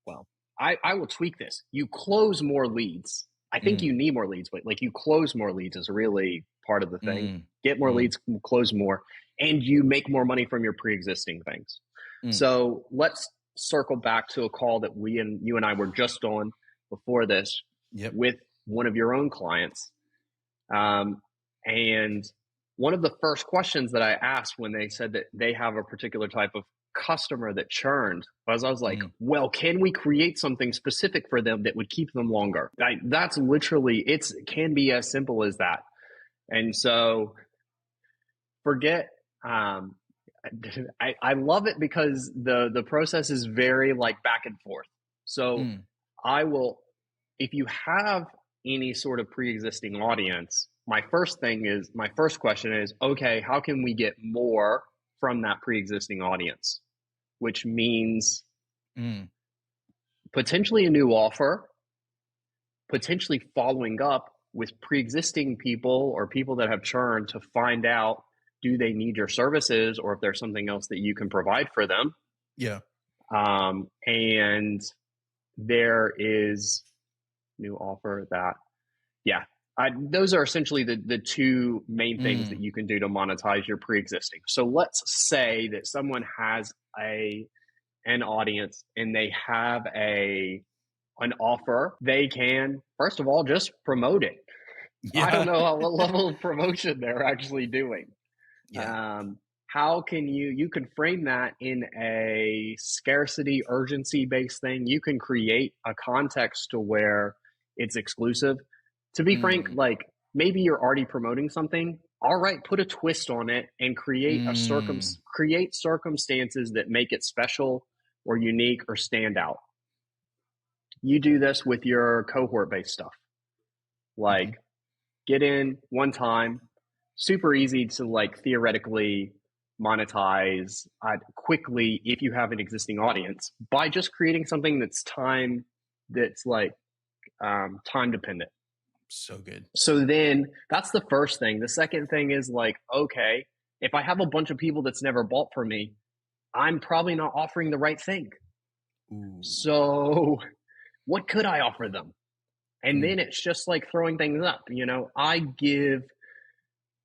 well, I will tweak this. You close more leads. I think Mm, you need more leads, but like you close more leads is really part of the thing. mm, Get more mm, leads, close more, and you make more money from your pre-existing things. mm. So let's circle back to a call that you and I were just on before this Yep. with one of your own clients. And one of the first questions that I asked when they said that they have a particular type of customer that churned was, I was like, Mm, well, can we create something specific for them that would keep them longer? That's literally, it can be as simple as that. And so forget, I love it because the process is very like back and forth. So mm. I will, if you have any sort of pre-existing audience, my first question is, okay, how can we get more from that pre-existing audience? Which means Mm. potentially a new offer, potentially following up with pre-existing people or people that have churned to find out, do they need your services, or if there's something else that you can provide for them. Yeah. And there is new offer that, yeah, those are essentially the two main things that Mm. you can do to monetize your pre-existing. So let's say that someone has an audience and they have an offer. They can, first of all, just promote it. I don't Yeah. know what level of promotion they're actually doing. Yeah. How can you can frame that in a scarcity urgency based thing. You can create a context to where it's exclusive. To be frank, Mm. like maybe you're already promoting something. All right, put a twist on it and Mm. create circumstances that make it special or unique or stand out. You do this with your cohort based stuff. Mhm. Like get in one time, super easy to like theoretically monetize quickly if you have an existing audience by just creating something that's like time dependent. So good. So then that's the first thing. The second thing is like, okay, if I have a bunch of people that's never bought from me, I'm probably not offering the right thing. Ooh. So what could I offer them? And Mm. then it's just like throwing things up.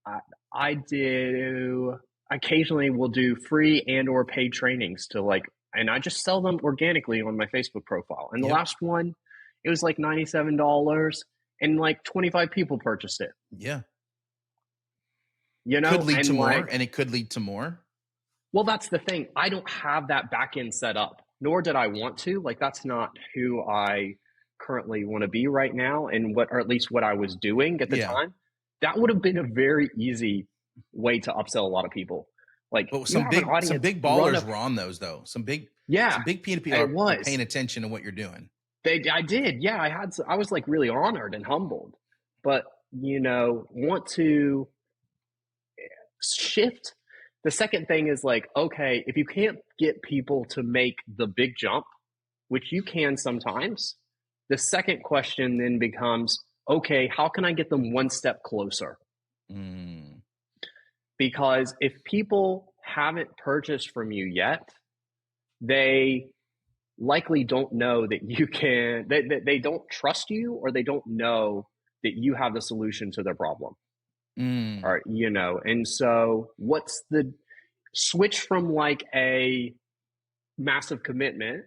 I, I do occasionally will do free and or paid trainings to like, and I just sell them organically on my Facebook profile. And the Yep. last one, it was like $97 and like 25 people purchased it, Yeah. you Could know? lead to And more, like, and it could lead to more. well, that's the thing. I don't have that back end set up, nor did I want to. Like, that's not who I currently want to be right now, and or at least what I was doing at the Yeah. time. That would have been a very easy way to upsell a lot of people. Like, But you have an some audience, big run ballers a, were on those though. yeah, Some big people it are was. paying attention to what you're doing. I did, yeah. I was like really honored and humbled, but want to shift the second thing is like, okay, if you can't get people to make the big jump, which you can sometimes, the second question then becomes, okay, how can I get them one step closer? Mm, Because if people haven't purchased from you yet, they likely don't know that you can, they don't trust you, or they don't know that you have the solution to their problem. mm. Or, and so what's the switch from like a massive commitment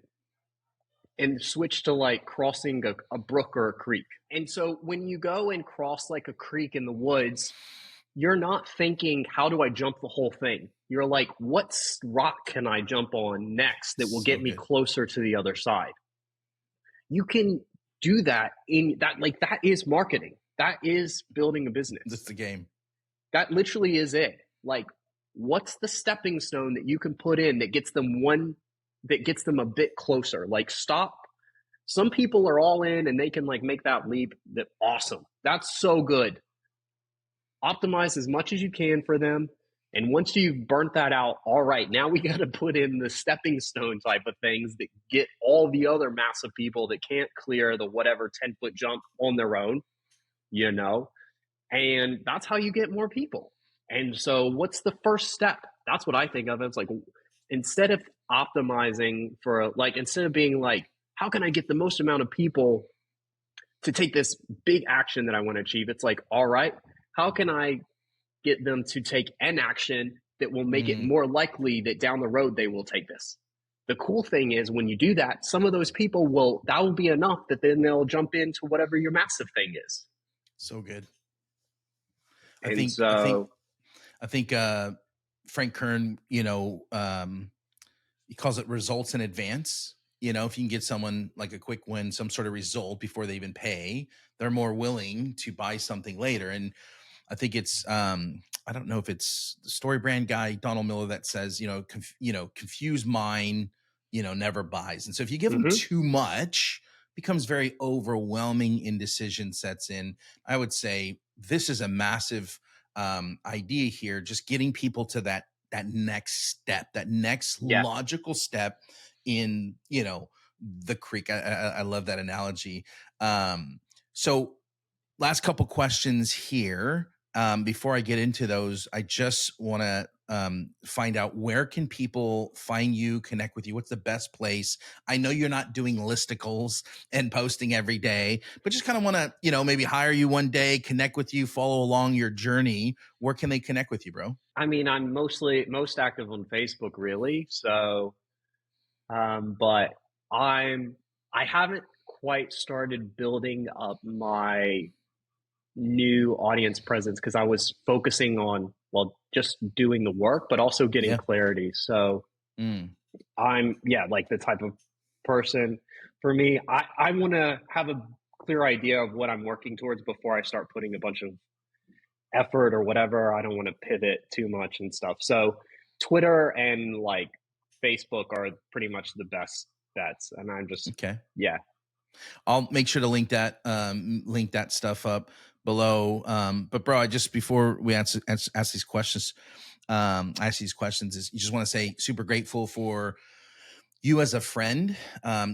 and switch to like crossing a brook or a creek. And so when you go and cross like a creek in the woods, you're not thinking, how do I jump the whole thing? You're like, what rock can I jump on next that will So get me good. closer to the other side? You can do that in that, like, that is marketing. That is building a That's business. the game. That literally is it. Like, what's the stepping stone that you can put in that gets them a bit closer? Like, stop. Some people are all in and they can like make that leap. That awesome. That's so good. Optimize as much as you can for them. And once you've burnt that out, all right, now we got to put in the stepping stone type of things that get all the other massive people that can't clear the whatever 10-foot jump on their own, you know? And that's how you get more people. And so, what's the first step? That's what I think of. It's like, instead of optimizing for, like, instead of being like, how can I get the most amount of people to take this big action that I want to achieve? It's like, all right, how can I get them to take an action that will make it Mm. more likely that down the road they will take this? The cool thing is, when you do that, some of those people that will be enough that then they'll jump into whatever your massive thing is. So good. I And think I think so, I think Frank Kern, he calls it results in advance. If you can get someone like a quick win, some sort of result before they even pay, they're more willing to buy something later. And I think it's I don't know if it's the story brand guy Donald Miller that says confused mind never buys. And so if you give them mhm. too much, becomes very overwhelming, indecision sets in. I would say this is a massive idea here, just getting people to that next step, that next Yeah. logical step in the creek. I love that analogy. So last couple questions here. Before I get into those, I just want to find out, where can people find you, connect with you? What's the best place? I know you're not doing listicles and posting every day, but just kind of want to, maybe hire you one day, connect with you, follow along your journey. Where can they connect with you, bro? I mean, I'm most active on Facebook, really. So, but I'm I haven't quite started building up my new audience presence because I was focusing on, well, just doing the work, but also getting Yeah. clarity. So Mm, I'm, yeah, like the type of person, for me, I want to have a clear idea of what I'm working towards before I start putting a bunch of effort or whatever. I don't want to pivot too much and stuff. So Twitter and like Facebook are pretty much the best bets. And I'm just, okay. yeah. I'll make sure to link that stuff up below. But bro, I just, before we ask these questions, is you just want to say super grateful for you as a friend.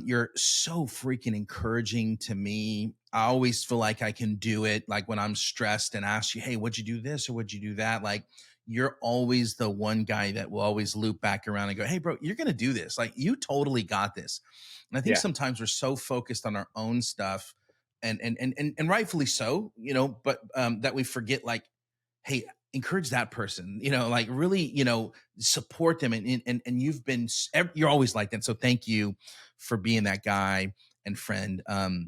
You're so freaking encouraging to me. I always feel like I can do it. Like when I'm stressed and ask you, hey, would you do this or would you do that? Like, you're always the one guy that will always loop back around and go, hey, bro, you're going to do this. Like, you totally got this. And I think Yeah. sometimes we're so focused on our own stuff, and rightfully so, but that we forget, like, hey, encourage that person, like really, support them. And you're always like that. So thank you for being that guy and friend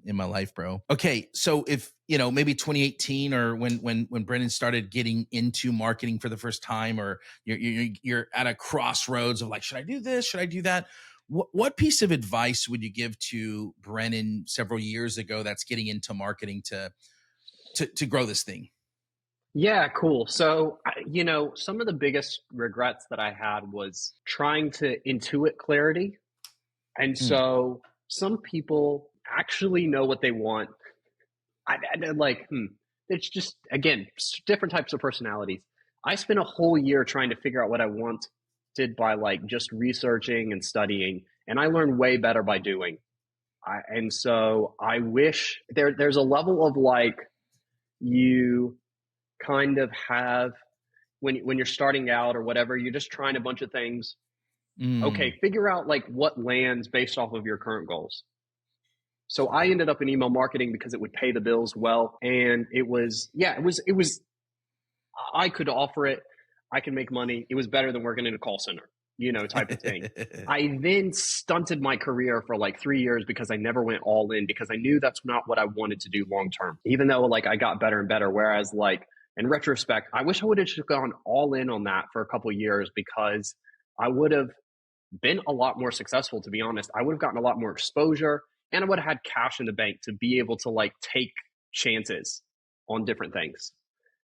in my life, bro. Okay. So if, maybe 2018, or when Brennan started getting into marketing for the first time, or you're at a crossroads of like, should I do this? Should I do that? What piece of advice would you give to Brennan several years ago that's getting into marketing to grow this thing? Yeah, cool. So, some of the biggest regrets that I had was trying to intuit clarity. And Mm, so some people actually know what they want. Like, it's just, again, different types of personalities. I spent a whole year trying to figure out what I wanted by like just researching and studying, and I learned way better by doing. And so I wish there's a level of like you kind of have when you're starting out or whatever, you're just trying a bunch of things. Okay, Mm. figure out like what lands based off of your current goals. So I ended up in email marketing because it would pay the bills well, and it was I could offer it. I can make money. It was better than working in a call center, type of thing. I then stunted my career for like 3 years because I never went all in because I knew that's not what I wanted to do long term, even though like I got better and better. Whereas like in retrospect, I wish I would have just gone all in on that for a couple of years because I would have been a lot more successful, to be honest. I would have gotten a lot more exposure and I would have had cash in the bank to be able to like take chances on different things.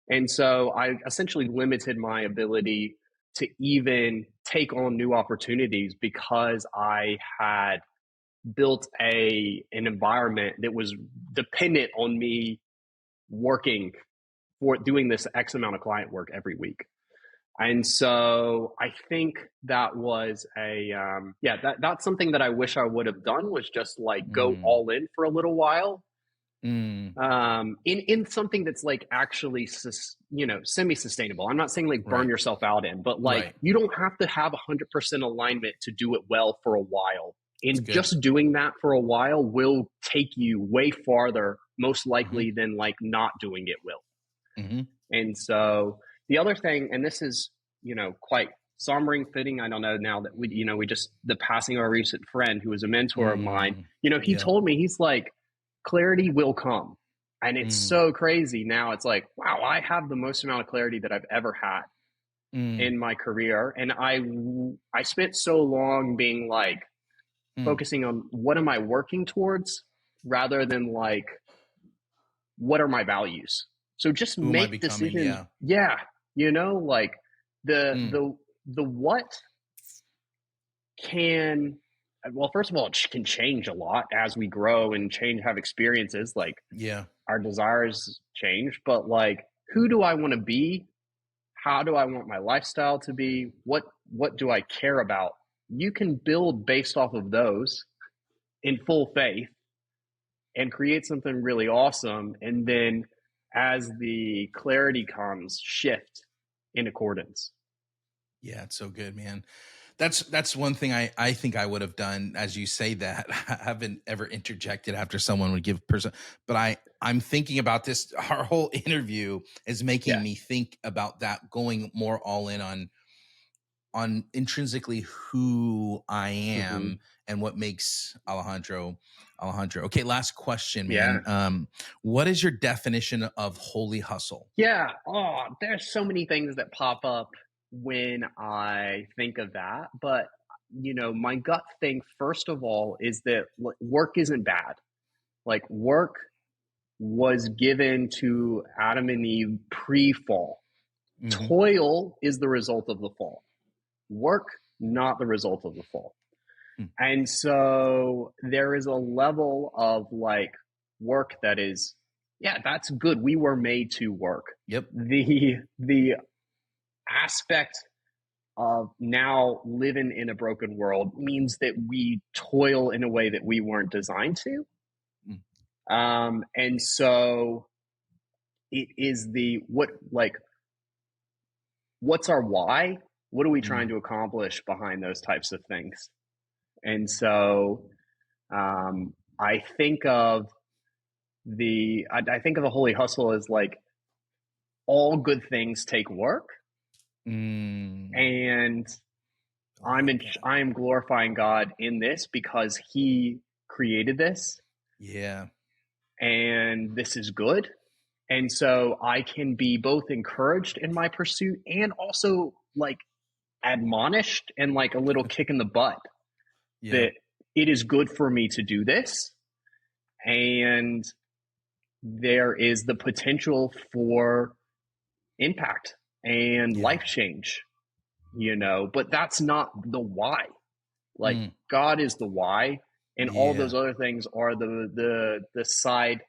And so I essentially limited my ability to even take on new opportunities because I had built an environment that was dependent on me working for doing this X amount of client work every week. And so I think that was that's something that I wish I would have done was just like go Mm. all in for a little while Mm. in something that's like actually semi-sustainable. I'm not saying like burn Right. yourself out in, but like Right. you don't have to have 100% alignment to do it well for a while. It's And good. just doing that for a while will take you way farther, most Hmm. likely, than like not doing it will. Hmm. And so the other thing, and this is, quite sombering fitting. I don't know now that we just, the passing of a recent friend who was a mentor of mine, Mm. he Yeah. told me, he's like, clarity will come. And it's Mm. so crazy. Now it's like, wow, I have the most amount of clarity that I've ever had Mm. in my career. And I spent so long being like Mm. focusing on what am I working towards rather than like, what are my values? So just Who am I make becoming? decisions. Yeah. Yeah. Like the Mm. the the what can well, first of all, it can change a lot as we grow and have experiences. Like Yeah. our desires change, but like who do I want to be? How do I want my lifestyle to be? What do I care about? You can build based off of those in full faith and create something really awesome. And then as the clarity comes, shift in accordance. Yeah, it's so good, man. That's one thing I think I would have done as you say that. I haven't ever interjected after someone would give person, but I'm thinking about this. Our whole interview is making Yeah. me think about that, going more all in on intrinsically who I Mm-hmm. am and what makes Alejandro. Okay, last question, man. Yeah. What is your definition of holy hustle? Yeah. Oh, there's so many things that pop up when I think of that. But, my gut thing, first of all, is that work isn't bad. Like, work was given to Adam and Eve pre fall. Hmm. Toil is the result of the fall, work, not the result of the fall. And so there is a level of like work that is, yeah, that's good. We were made to work. Yep. The aspect of now living in a broken world means that we toil in a way that we weren't designed to. Mm. And so it is what's our why? What are we trying Mm. to accomplish behind those types of things? And so I think of I think of the holy hustle as like all good things take work, Mm. and I like that. I am glorifying God in this because He created this, Yeah. and this is good. And so I can be both encouraged in my pursuit and also like admonished and like a little kick in the butt Yeah. that it is good for me to do this. And there is the potential for impact and Yeah. life change, but that's not the why. Like Mm. God is the why, and all Yeah. those other things are the side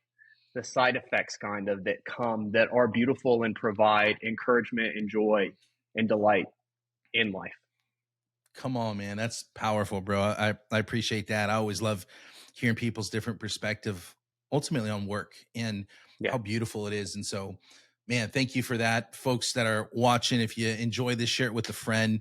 the side effects kind of that come that are beautiful and provide encouragement and joy and delight in life. Come on, man. That's powerful, bro. I appreciate that. I always love hearing people's different perspective ultimately on work and Yeah. how beautiful it is. And so, man, thank you for that. Folks that are watching, if you enjoy this, share it with a friend,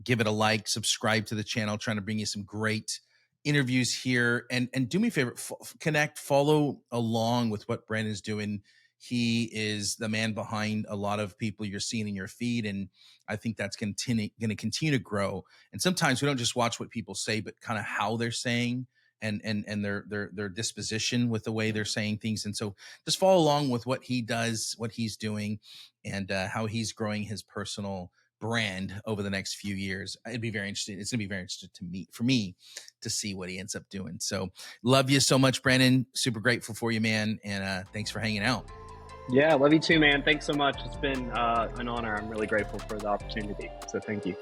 give it a like, subscribe to the channel, trying to bring you some great interviews here. And do me a favor, connect, follow along with what Brandon's doing. He is the man behind a lot of people you're seeing in your feed, and I think that's going to continue to grow. And sometimes we don't just watch what people say, but kind of how they're saying and their disposition with the way they're saying things. And so just follow along with what he does, what he's doing, and how he's growing his personal brand over the next few years. It'd be very interesting. It's going to be very interesting to me, for me, to see what he ends up doing. So love you so much, Brandon. Super grateful for you, man. And thanks for hanging out. Yeah, love you too, man. Thanks so much. It's been an honor. I'm really grateful for the opportunity. So thank you.